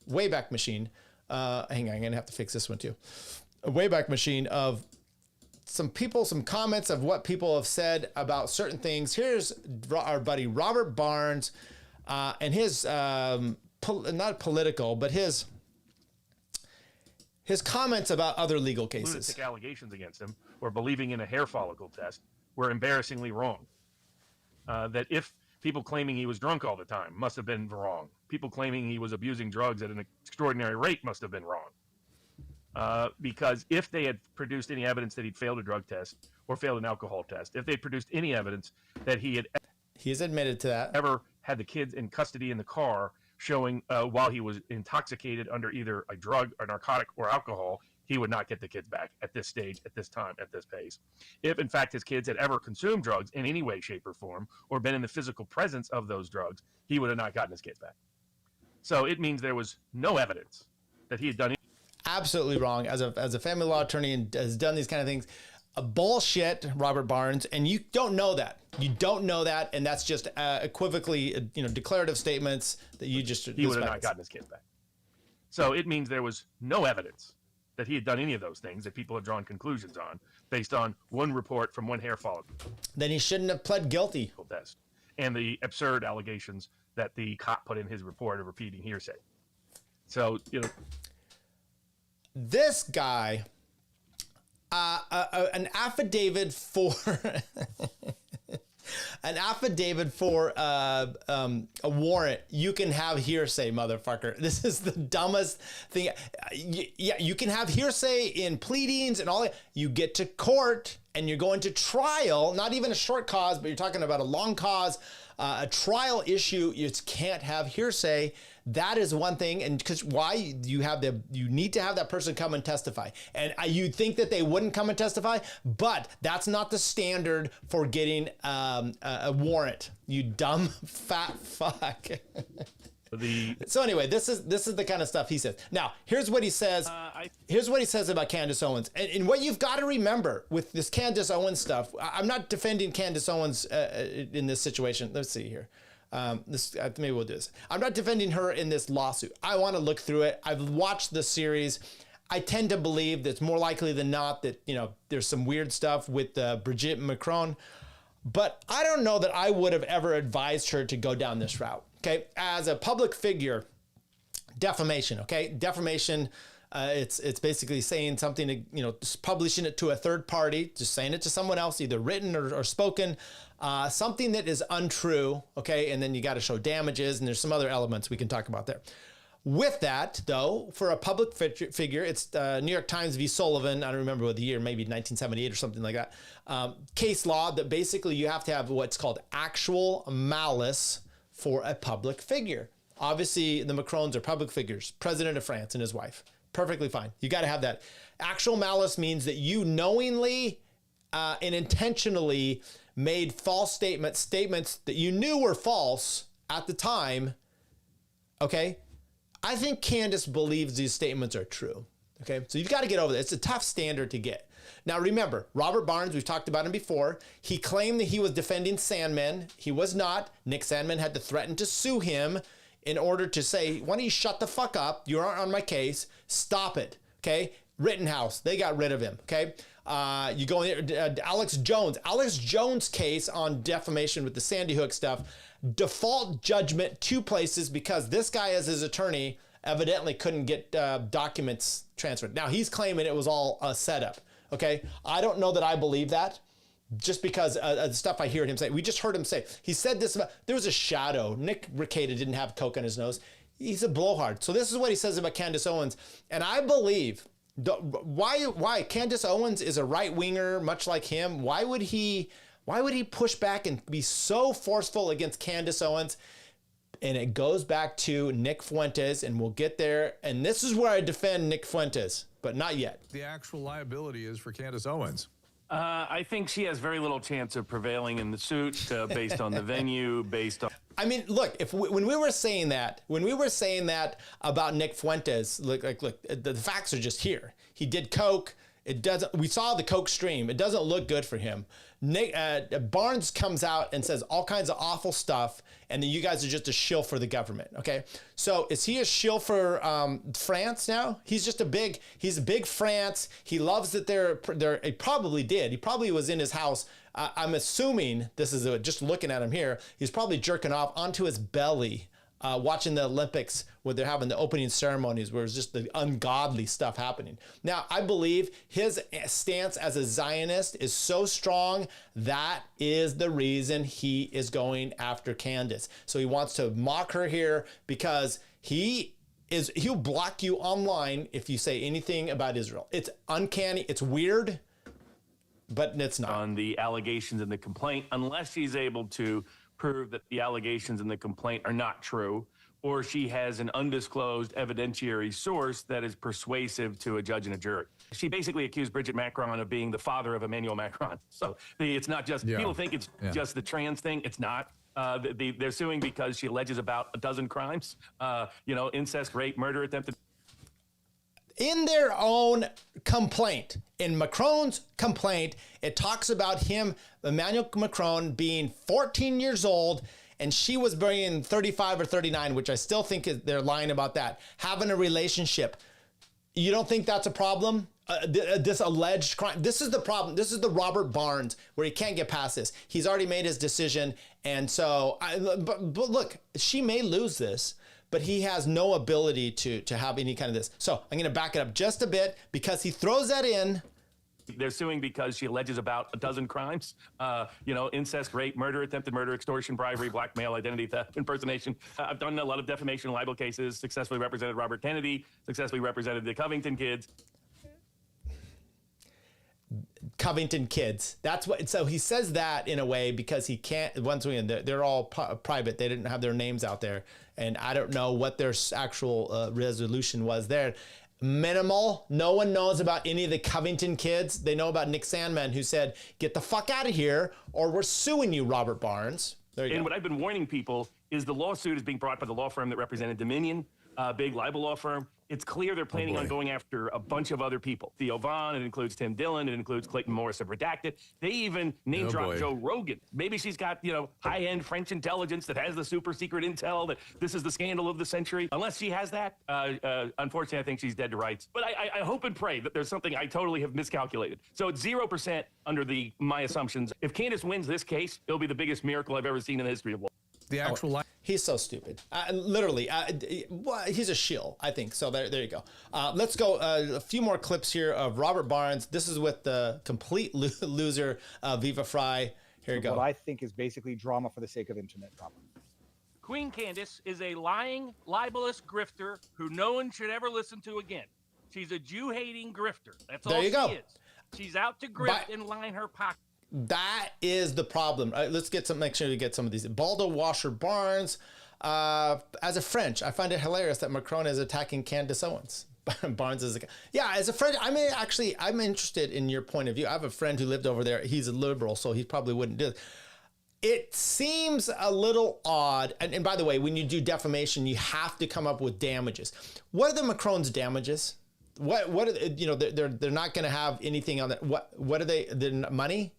Wayback Machine. Hang on, I'm gonna have to fix this one too. A Wayback Machine of some people, some comments of what people have said about certain things. Here's our buddy Robert Barnes and his not political, but his comments about other legal cases. Lunatic allegations against him or believing in a hair follicle test were embarrassingly wrong. That if people claiming he was drunk all the time must have been wrong. People claiming he was abusing drugs at an extraordinary rate must have been wrong. Because if they had produced any evidence that he'd failed a drug test or failed an alcohol test, if they produced any evidence that he's admitted to that, ever had the kids in custody in the car showing while he was intoxicated under either a drug, a narcotic, or alcohol, he would not get the kids back at this stage, at this time, at this pace. If, in fact, his kids had ever consumed drugs in any way, shape, or form, or been in the physical presence of those drugs, he would have not gotten his kids back. So it means there was no evidence that he had done anything. Absolutely wrong. As a family law attorney and has done these kind of things, bullshit, Robert Barnes, and you don't know that. You don't know that, and that's just equivocally, declarative statements that you just. He would have not gotten his kids back. So it means there was no evidence that he had done any of those things that people have drawn conclusions on based on one report from one hair follicle. Then he shouldn't have pled guilty. Test and the absurd allegations that the cop put in his report of repeating hearsay. So this guy. An affidavit for a warrant. You can have hearsay, motherfucker. This is the dumbest thing. Yeah, you can have hearsay in pleadings and all that. You get to court and you're going to trial, not even a short cause, but you're talking about a long cause, a trial issue. You can't have hearsay. That is one thing, and because why you need to have that person come and testify, and you'd think that they wouldn't come and testify, but that's not the standard for getting a warrant. You dumb fat fuck. So anyway, this is the kind of stuff he says. Now, here's what he says. Here's what he says about Candace Owens, and what you've got to remember with this Candace Owens stuff. I'm not defending Candace Owens in this situation. Let's see here. Maybe we'll do this. I'm not defending her in this lawsuit. I want to look through it. I've watched the series. I tend to believe that it's more likely than not that, there's some weird stuff with Brigitte Macron, but I don't know that I would have ever advised her to go down this route. Okay. As a public figure, defamation. Okay. Defamation. It's basically saying something, just publishing it to a third party, just saying it to someone else, either written or spoken, something that is untrue. Okay. And then you got to show damages, and there's some other elements we can talk about there. With that, though, for a public figure, it's New York Times v. Sullivan. I don't remember what the year, maybe 1978 or something like that. Case law that basically you have to have what's called actual malice for a public figure. Obviously, the Macrons are public figures. President of France and his wife. Perfectly fine. You got to have that. Actual malice means that you knowingly and intentionally made false statements that you knew were false at the time. Okay? I think Candace believes these statements are true. Okay, so you've got to get over that. It's a tough standard to get. Now remember, Robert Barnes, we've talked about him before. He claimed that he was defending Sandman. He was not. Nick Sandman had to threaten to sue him in order to say, why don't you shut the fuck up? You aren't on my case. Stop it. Okay, Rittenhouse, they got rid of him. Okay, you go in there, Alex Jones case on defamation with the Sandy Hook stuff. Default judgment 2 places because this guy as his attorney evidently couldn't get documents transferred. Now he's claiming it was all a setup. Okay, I don't know that I believe that, just because the stuff I hear him say. We just heard him say. He said this about there was a shadow. Nick Rekieta didn't have coke on his nose. He's a blowhard. So this is what he says about Candace Owens, and I believe why Candace Owens is a right winger, much like him. Why would he push back and be so forceful against Candace Owens? And it goes back to Nick Fuentes, and we'll get there. And this is where I defend Nick Fuentes, but not yet. The actual liability is for Candace Owens. I think she has very little chance of prevailing in the suit based on the venue, based on... I mean, look, when we were saying that about Nick Fuentes, look, the facts are just here. He did coke. We saw the coke stream. It doesn't look good for him. Barnes comes out and says all kinds of awful stuff, and then you guys are just a shill for the government. Okay, so is he a shill for France now? He's a big France. He loves that he probably did. He probably was in his house. I'm assuming this is just looking at him here. He's probably jerking off onto his belly. Watching the Olympics where they're having the opening ceremonies where it's just the ungodly stuff happening. Now, I believe his stance as a Zionist is so strong that is the reason he is going after Candace. So he wants to mock her here because he'll block you online if you say anything about Israel. It's uncanny. It's weird, but it's not. On the allegations in the complaint, unless she's able to prove that the allegations in the complaint are not true, or she has an undisclosed evidentiary source that is persuasive to a judge and a jury. She basically accused Bridget Macron of being the father of Emmanuel Macron. So it's not just, people think it's just the trans thing. It's not. They're suing because she alleges about a dozen crimes, incest, rape, murder, attempted. In their own complaint, in Macron's complaint, it talks about him, Emmanuel Macron, being 14 years old, and she was being 35 or 39, which I still think they're lying about that, having a relationship. You don't think that's a problem? This alleged crime. This is the problem. This is the Robert Barnes where he can't get past this. He's already made his decision. And so, but look, she may lose this, but he has no ability to have any kind of this. So I'm going to back it up just a bit because he throws that in. They're suing because she alleges about a dozen crimes, incest, rape, murder, attempted murder, extortion, bribery, blackmail, identity theft, impersonation. I've done a lot of defamation and libel cases, successfully represented Robert Kennedy, successfully represented the Covington kids. Covington kids. That's what. So he says that in a way because he can't. Once again, they're all private. They didn't have their names out there, and I don't know what their actual resolution was there. Minimal. No one knows about any of the Covington kids. They know about Nick Sandman, who said, "Get the fuck out of here, or we're suing you, Robert Barnes." There you go. And what I've been warning people is the lawsuit is being brought by the law firm that represented Dominion, big libel law firm. It's clear they're planning on going after a bunch of other people. Theo Vaughn, it includes Tim Dillon, it includes Clayton Morris of Redacted. They even name dropped Joe Rogan. Maybe she's got, high-end French intelligence that has the super secret intel that this is the scandal of the century. Unless she has that, unfortunately, I think she's dead to rights. But I hope and pray that there's something I totally have miscalculated. So it's 0% under my assumptions. If Candace wins this case, it'll be the biggest miracle I've ever seen in the history of law. The actual he's so stupid. Literally, he's a shill, I think. So there you go. Let's go a few more clips here of Robert Barnes. This is with the complete loser, Viva Fry. Here you go. What I think is basically drama for the sake of internet drama. Queen Candace is a lying, libelous grifter who no one should ever listen to again. She's a Jew-hating grifter. That's all she is. She's out to grift and line her pocket. That is the problem. Let's get some. Make sure we get some of these. Baldo Washer Barnes. As a French, I find it hilarious that Macron is attacking Candace Owens. Barnes is as a French. I mean, actually, I'm interested in your point of view. I have a friend who lived over there. He's a liberal, so he probably wouldn't do it. It seems a little odd. And by the way, when you do defamation, you have to come up with damages. What are the Macron's damages? What are they're not going to have anything on that. What are they? The money?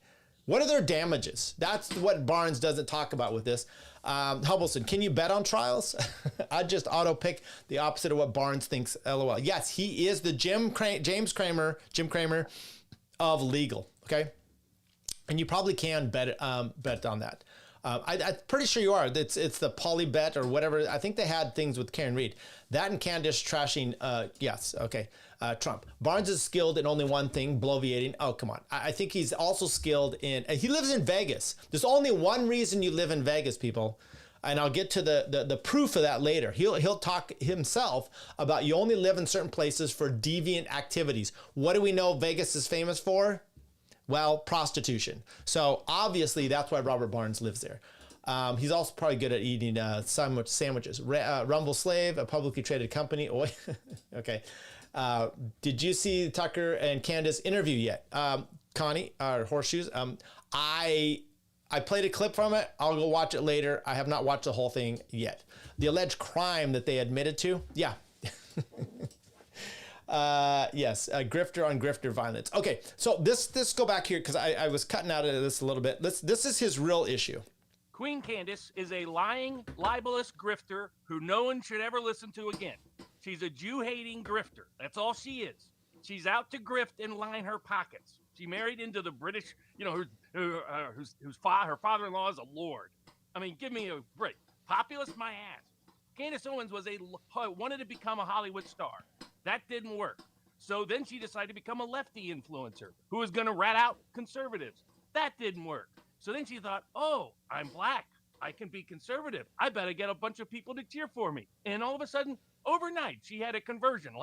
What are their damages? That's what Barnes doesn't talk about with this. Hubbleson, can you bet on trials? I just auto pick the opposite of what Barnes thinks. LOL. Yes, he is the Jim Cramer of legal. Okay, and you probably can bet on that. I'm pretty sure you are. It's the Polybet or whatever. I think they had things with Karen Reed. That and Candace trashing. Yes. Okay. Trump. Barnes is skilled in only one thing, bloviating. Oh, come on. I think he's also skilled in, he lives in Vegas. There's only one reason you live in Vegas, people. And I'll get to the proof of that later. He'll talk himself about you only live in certain places for deviant activities. What do we know Vegas is famous for? Well, prostitution. So obviously that's why Robert Barnes lives there. He's also probably good at eating sandwiches. Rumble Slave, a publicly traded company. Okay. Did you see Tucker and Candace interview yet? Connie, Horseshoes. I played a clip from it. I'll go watch it later. I have not watched the whole thing yet. The alleged crime that they admitted to. Yeah. Yes. Grifter on grifter violence. Okay. So this go back here because I was cutting out of this a little bit. This is his real issue. Queen Candace is a lying, libelous grifter who no one should ever listen to again. She's a Jew-hating grifter. That's all she is. She's out to grift and line her pockets. She married into the British, her father-in-law is a lord. I mean, give me a break. Populist my ass. Candace Owens wanted to become a Hollywood star. That didn't work. So then she decided to become a lefty influencer who was going to rat out conservatives. That didn't work. So then she thought, oh, I'm black. I can be conservative. I better get a bunch of people to cheer for me. And all of a sudden, overnight, she had a conversion.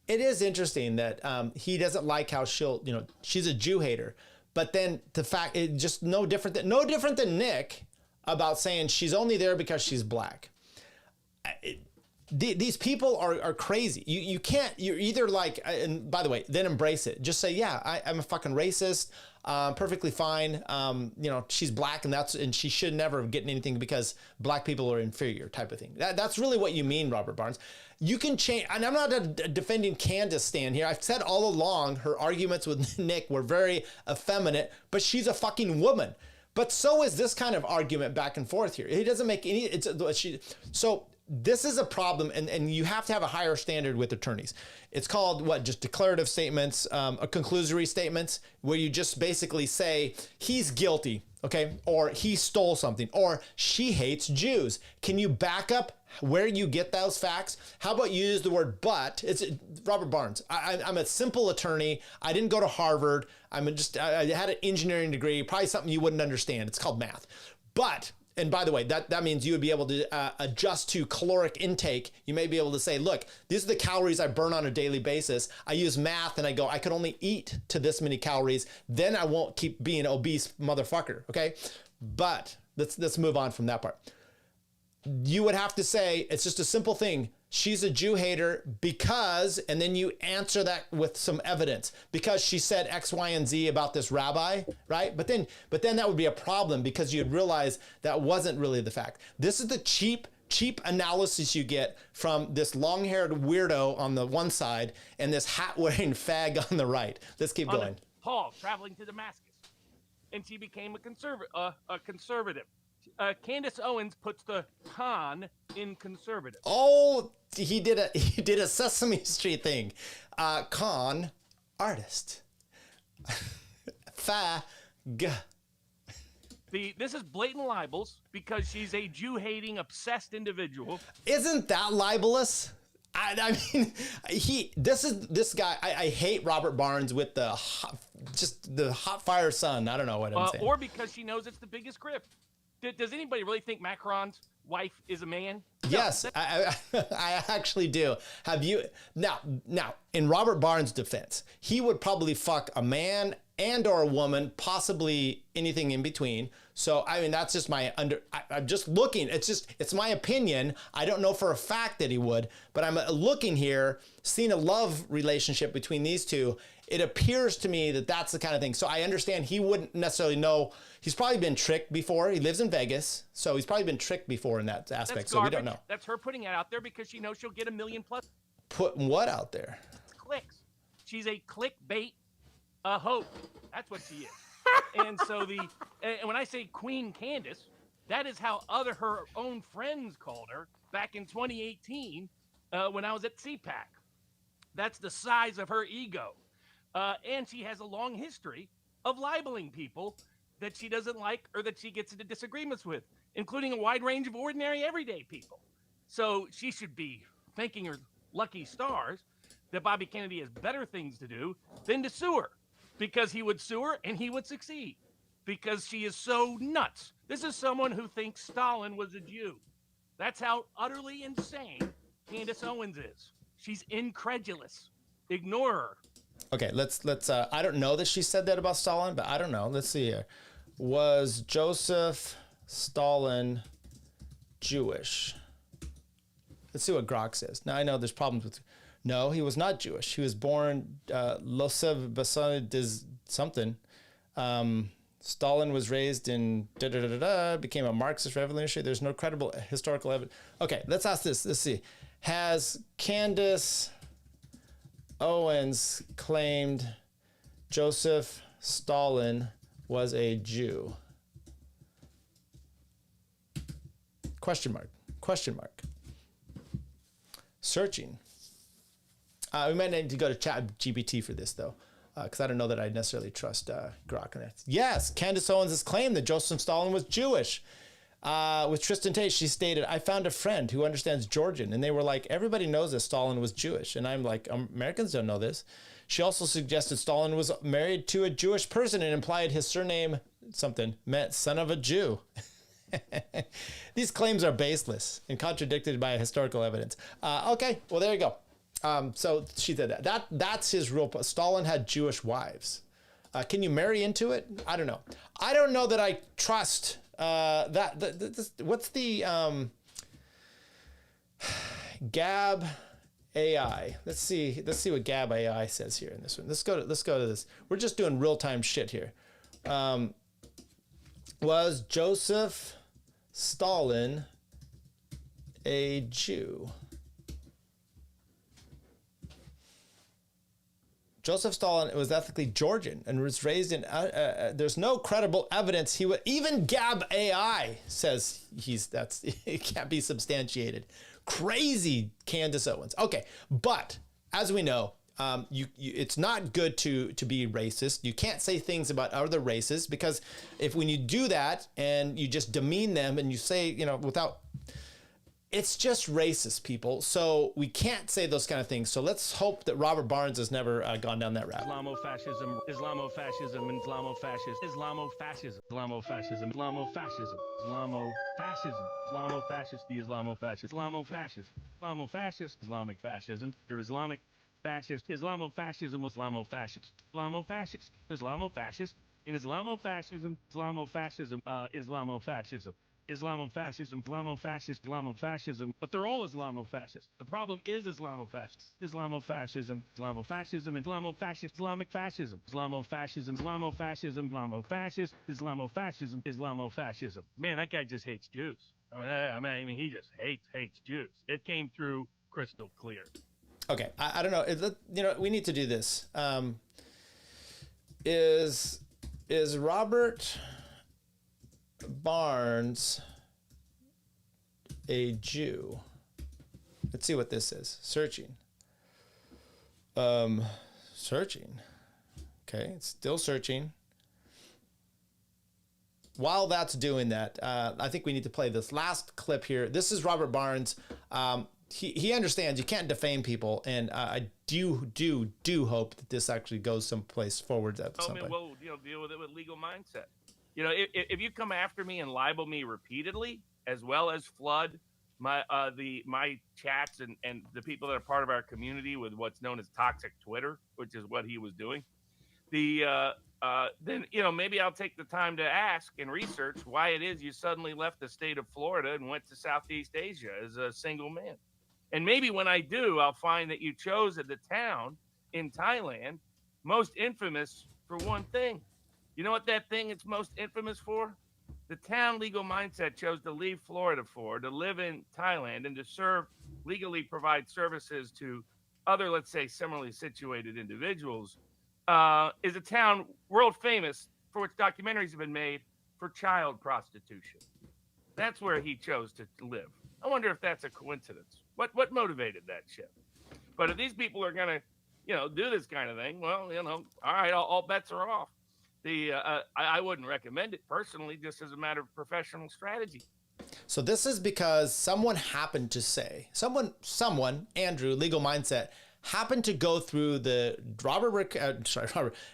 It is interesting that he doesn't like how she's a Jew hater. But then the fact, it's just no different than Nick about saying she's only there because she's black. These people are crazy. You can't, you're either like, and by the way, then embrace it. Just say, yeah, I'm a fucking racist. Perfectly fine. She's black and she should never have gotten anything because black people are inferior type of thing. That's really what you mean, Robert Barnes. You can change, and I'm not defending Candace stand here. I've said all along her arguments with Nick were very effeminate, but she's a fucking woman. But so is this kind of argument back and forth here. It doesn't make any, so this is a problem, and you have to have a higher standard with attorneys. It's called just declarative statements, conclusory statements, where you just basically say he's guilty, okay, or he stole something, or she hates Jews. Can you back up where you get those facts? How about you use the word but? It's Robert Barnes. I'm a simple attorney. I didn't go to Harvard. I had an engineering degree, probably something you wouldn't understand. It's called math. But and by the way, that means you would be able to adjust to caloric intake. You may be able to say, look, these are the calories I burn on a daily basis. I use math and I go, I could only eat to this many calories. Then I won't keep being an obese motherfucker, okay? But let's move on from that part. You would have to say, it's just a simple thing. She's a Jew hater because, and then you answer that with some evidence, because she said X, Y, and Z about this rabbi, right? But then that would be a problem because you'd realize that wasn't really the fact. This is the cheap analysis you get from this long-haired weirdo on the one side and this hat-wearing fag on the right. Let's keep going. Paul traveling to Damascus, and she became a conservative. Candace Owens puts the con in conservative. Oh, he did a Sesame Street thing. Con artist. Fag. This is blatant libels because she's a Jew-hating, obsessed individual. Isn't that libelous? I mean, this guy. I hate Robert Barnes with the hot fire sun. I don't know what I'm saying. Or because she knows it's the biggest grip. Does anybody really think Macron's wife is a man? Yes, I actually do. Have you now? In Robert Barnes' defense, he would probably fuck a man and or a woman, possibly anything in between. So I mean, that's just my I'm just looking. It's my opinion. I don't know for a fact that he would, but I'm looking here, seeing a love relationship between these two. It appears to me that that's the kind of thing. So I understand he wouldn't necessarily know. He's probably been tricked before. He lives in Vegas, so he's probably been tricked before in that aspect. That's so garbage. We don't know. That's her putting it out there because she knows she'll get 1 million plus. Putting what out there? Clicks. She's a clickbait hoe. That's what she is. And so and when I say Queen Candace, that is how her own friends called her back in 2018 when I was at CPAC. That's the size of her ego. And she has a long history of libeling people that she doesn't like or that she gets into disagreements with, including a wide range of ordinary, everyday people. So she should be thanking her lucky stars that Bobby Kennedy has better things to do than to sue her, because he would sue her and he would succeed, because she is so nuts. This is someone who thinks Stalin was a Jew. That's how utterly insane Candace Owens is. She's incredulous. Ignore her. Okay, let's I don't know that she said that about Stalin, but I don't know. Let's see here. Was Joseph Stalin Jewish? Let's see what Grok says. Now I know there's problems with. No, he was not Jewish. He was born Losev Basan something. Stalin was raised in became a Marxist revolutionary. There's no credible historical evidence. Okay, let's ask this. Let's see. Has Candace Owens claimed Joseph Stalin was a Jew? Question mark. Question mark. Searching. We might need to go to ChatGPT for this, though, because I don't know that I necessarily trust Grok on that. Yes, Candace Owens has claimed that Joseph Stalin was Jewish. With Tristan Tate, she stated, I found a friend who understands Georgian. And they were like, everybody knows that Stalin was Jewish. And I'm like, Americans don't know this. She also suggested Stalin was married to a Jewish person and implied his surname, something, meant son of a Jew. These claims are baseless and contradicted by historical evidence. Okay, well, there you go. So she did that. That's his real. Stalin had Jewish wives. Can you marry into it? I don't know. I don't know that I trust what's the Gab AI? Let's see what Gab AI says here in this one. Let's go to this. We're just doing real time shit here. Was Joseph Stalin a Jew? Joseph Stalin was ethnically Georgian and was raised in, there's no credible evidence he would, even Gab AI says it can't be substantiated. Crazy Candace Owens. Okay, but as we know, it's not good to be racist. You can't say things about other races, because when you do that and you just demean them and you say, without, it's just racist, people. So we can't say those kind of things. So let's hope that Robert Barnes has never gone down that route. Islamofascism, Islamofascism, Islamofascism, Islamofascism, Islamofascism, Islamofascism, Islamofascism, Islamofascist, the Islamofascist, Islamofascist, Islamofascist, Islamic fascism, or Islamic fascist, Islamofascism, Islamofascist, Islamofascist, Islamofascist, in Islamofascism, Islamofascism, Islamofascism. Islamofascism, Islamofascist, Islamofascism, but they're all Islamofascists. The problem is Islamofascist, Islamofascism, Islamofascism, Islamofascist, Islamic fascism, Islamofascism, Islamofascism, Islamofascist, Islamofascism, Islamofascism. Man, that guy just hates Jews. I mean, he just hates Jews. It came through crystal clear. Okay, I don't know. We need to do this. Is Robert Barnes a Jew? Let's see what this is. Searching. Searching. Okay, it's still searching. While that's doing that, I think we need to play this last clip here. This is Robert Barnes. He understands you can't defame people, and I do hope that this actually goes someplace forward at some point. We'll deal with it with legal mindset. If you come after me and libel me repeatedly, as well as flood my chats and the people that are part of our community with what's known as toxic Twitter, which is what he was doing, then maybe I'll take the time to ask and research why it is you suddenly left the state of Florida and went to Southeast Asia as a single man. And maybe when I do, I'll find that you chose the town in Thailand most infamous for one thing. You know what that thing it's most infamous for? The town Legal Mindset chose to leave Florida to live in Thailand and to legally provide services to other, let's say, similarly situated individuals, is a town world famous for which documentaries have been made for child prostitution. That's where he chose to live. I wonder if that's a coincidence. What motivated that shift? But if these people are going to, do this kind of thing, well, all right, all bets are off. I wouldn't recommend it personally, just as a matter of professional strategy. So this is because someone happened to say, someone, Andrew, Legal Mindset, happened to go through the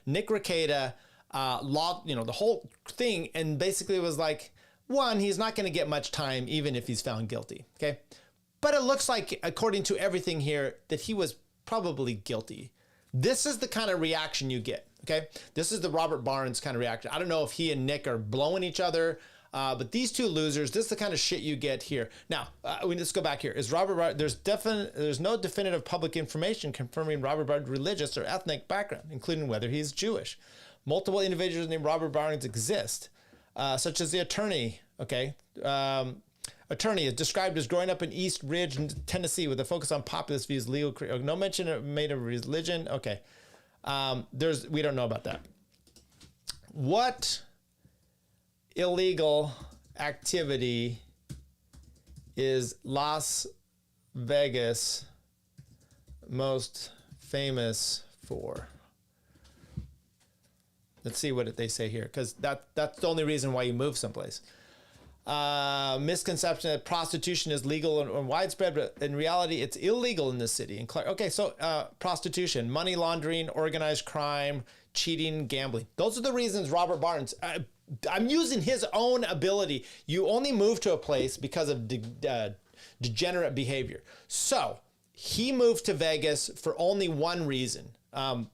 Nick Rekieta law, the whole thing, and basically was like, one, he's not going to get much time even if he's found guilty, okay? But it looks like, according to everything here, that he was probably guilty. This is the kind of reaction you get, okay? This is the Robert Barnes kind of reaction. I don't know if he and Nick are blowing each other, but these two losers, this is the kind of shit you get here. Now, let's go back here. Is there's no definitive public information confirming Robert Barnes' religious or ethnic background, including whether he's Jewish. Multiple individuals named Robert Barnes exist, such as the attorney, okay? Attorney is described as growing up in East Ridge, Tennessee, with a focus on populist views, legal, no mention made of religion. Okay, we don't know about that. What illegal activity is Las Vegas most famous for? Let's see what they say here, because that's the only reason why you move someplace. Misconception that prostitution is legal and widespread, but in reality, it's illegal in this city. Okay, so prostitution, money laundering, organized crime, cheating, gambling. Those are the reasons Robert Barnes, I'm using his own ability. You only move to a place because of degenerate behavior. So he moved to Vegas for only one reason. A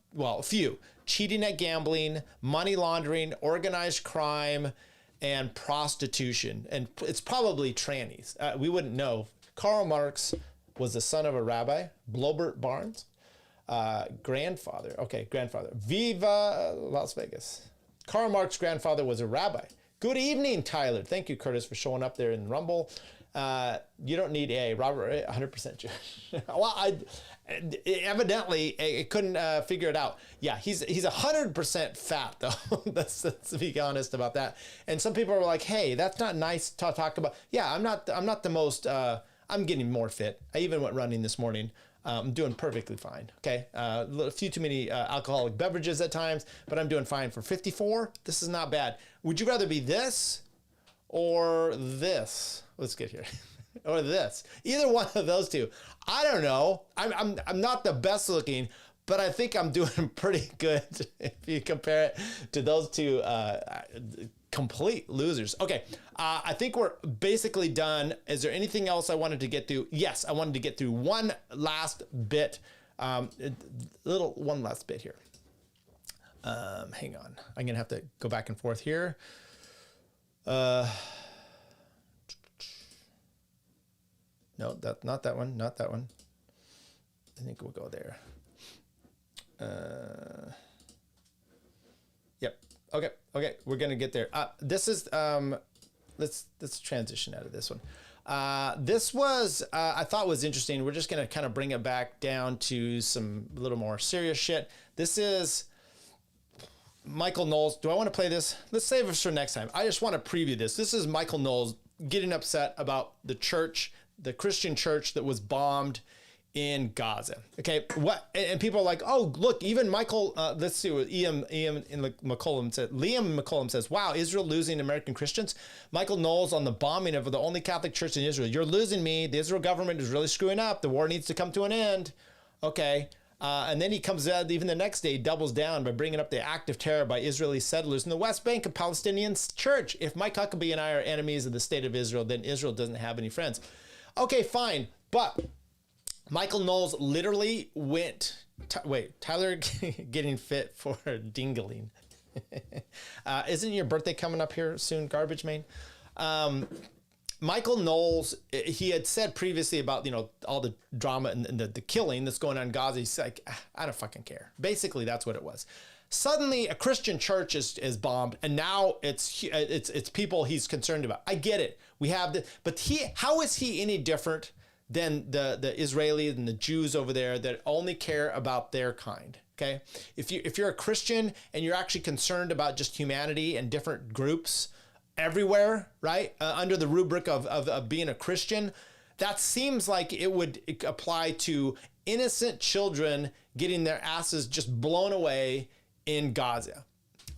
few. Cheating at gambling, money laundering, organized crime, and prostitution. And it's probably trannies. We wouldn't know. Karl Marx was the son of a rabbi. Blobert Barnes, grandfather. Viva Las Vegas. Karl Marx's grandfather was a rabbi. Good evening, Tyler. Thank you, Curtis, for showing up there in Rumble. You don't need a Robert, 100% Jewish. Well, evidently, I couldn't figure it out. Yeah, he's 100% fat, though. Let's to be honest about that. And some people are like, "Hey, that's not nice to talk about." Yeah, I'm not the most. I'm getting more fit. I even went running this morning. I'm doing perfectly fine. Okay, a few too many alcoholic beverages at times, but I'm doing fine for 54. This is not bad. Would you rather be this or this? Let's get here. Or this. Either one of those two. I don't know. I'm not the best looking, but I think I'm doing pretty good if you compare it to those two complete losers. Okay, I think we're basically done. Is there anything else I wanted to get through? Yes, I wanted to get through one last bit. One last bit here. Hang on. I'm gonna have to go back and forth here. No, that's not that one. Not that one. I think we'll go there. Yep. Okay. We're gonna get there. This is let's transition out of this one. This was I thought was interesting. We're just gonna kind of bring it back down to some little more serious shit. This is Michael Knowles. Do I want to play this? Let's save it for next time. I just want to preview this. This is Michael Knowles getting upset about the church, the Christian church that was bombed in Gaza. Okay, what? And people are like, oh, look, even Michael. Let's see what Liam McCollum said. Liam McCollum says, wow, Israel losing American Christians. Michael Knowles on the bombing of the only Catholic church in Israel. You're losing me. The Israel government is really screwing up. The war needs to come to an end. Okay. And then he comes out even the next day, doubles down by bringing up the act of terror by Israeli settlers in the West Bank of Palestinian Church. If Mike Huckabee and I are enemies of the state of Israel, then Israel doesn't have any friends. Okay, fine. But Michael Knowles literally went, Tyler getting fit for dingling. Isn't your birthday coming up here soon, Garbage Man? Michael Knowles, he had said previously about, all the drama and the killing that's going on in Gaza. He's like, I don't fucking care. Basically, that's what it was. Suddenly, a Christian church is bombed, and now it's people he's concerned about. I get it. We have but how is he any different than the Israelis and the Jews over there that only care about their kind? Okay, if you're a Christian and you're actually concerned about just humanity and different groups everywhere, right? Under the rubric of being a Christian, that seems like it would apply to innocent children getting their asses just blown away in Gaza.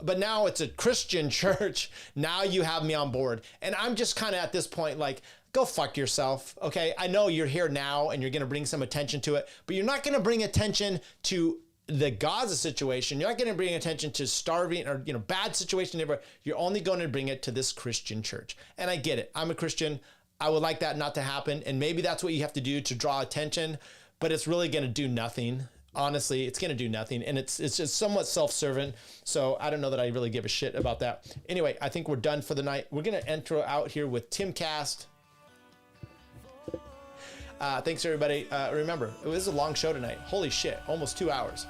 But now it's a Christian church. Now you have me on board. And I'm just kind of at this point like, go fuck yourself, okay? I know you're here now and you're going to bring some attention to it, but you're not going to bring attention to the Gaza situation. You're not going to bring attention to starving or, bad situation everywhere. You're only going to bring it to this Christian church. And I get it. I'm a Christian. I would like that not to happen. And maybe that's what you have to do to draw attention, but it's really going to do nothing. Honestly, it's going to do nothing. And it's just somewhat self-serving. So I don't know that I really give a shit about that. Anyway, I think we're done for the night. We're going to enter out here with Timcast. Thanks, everybody. Remember, it was a long show tonight. Holy shit, almost 2 hours.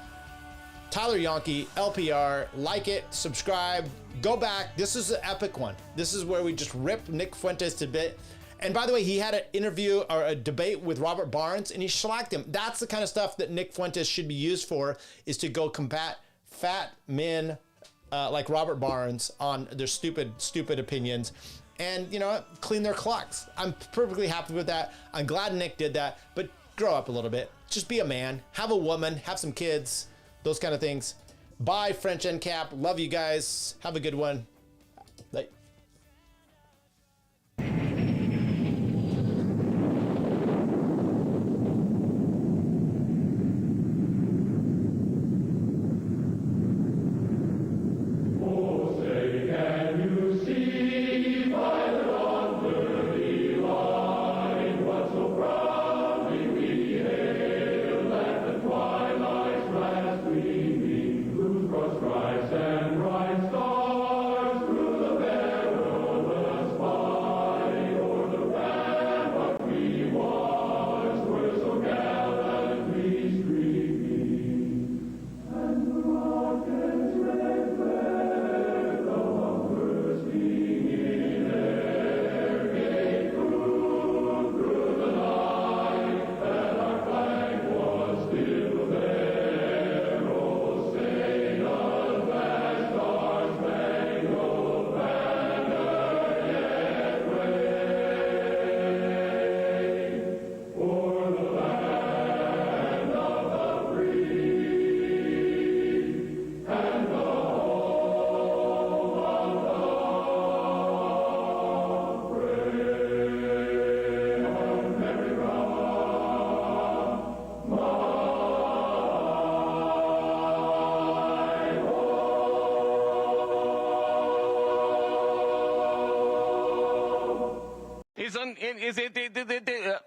Tyler Yonke, LPR, like it, subscribe, go back. This is an epic one. This is where we just ripped Nick Fuentes to bit. And by the way, he had an interview or a debate with Robert Barnes and he shellacked him. That's the kind of stuff that Nick Fuentes should be used for, is to go combat fat men like Robert Barnes on their stupid opinions. And, clean their clocks. I'm perfectly happy with that. I'm glad Nick did that, but grow up a little bit. Just be a man, have a woman, have some kids, those kind of things. Bye, French NCAP. Love you guys. Have a good one. Bye.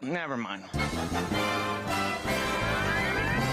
Never mind.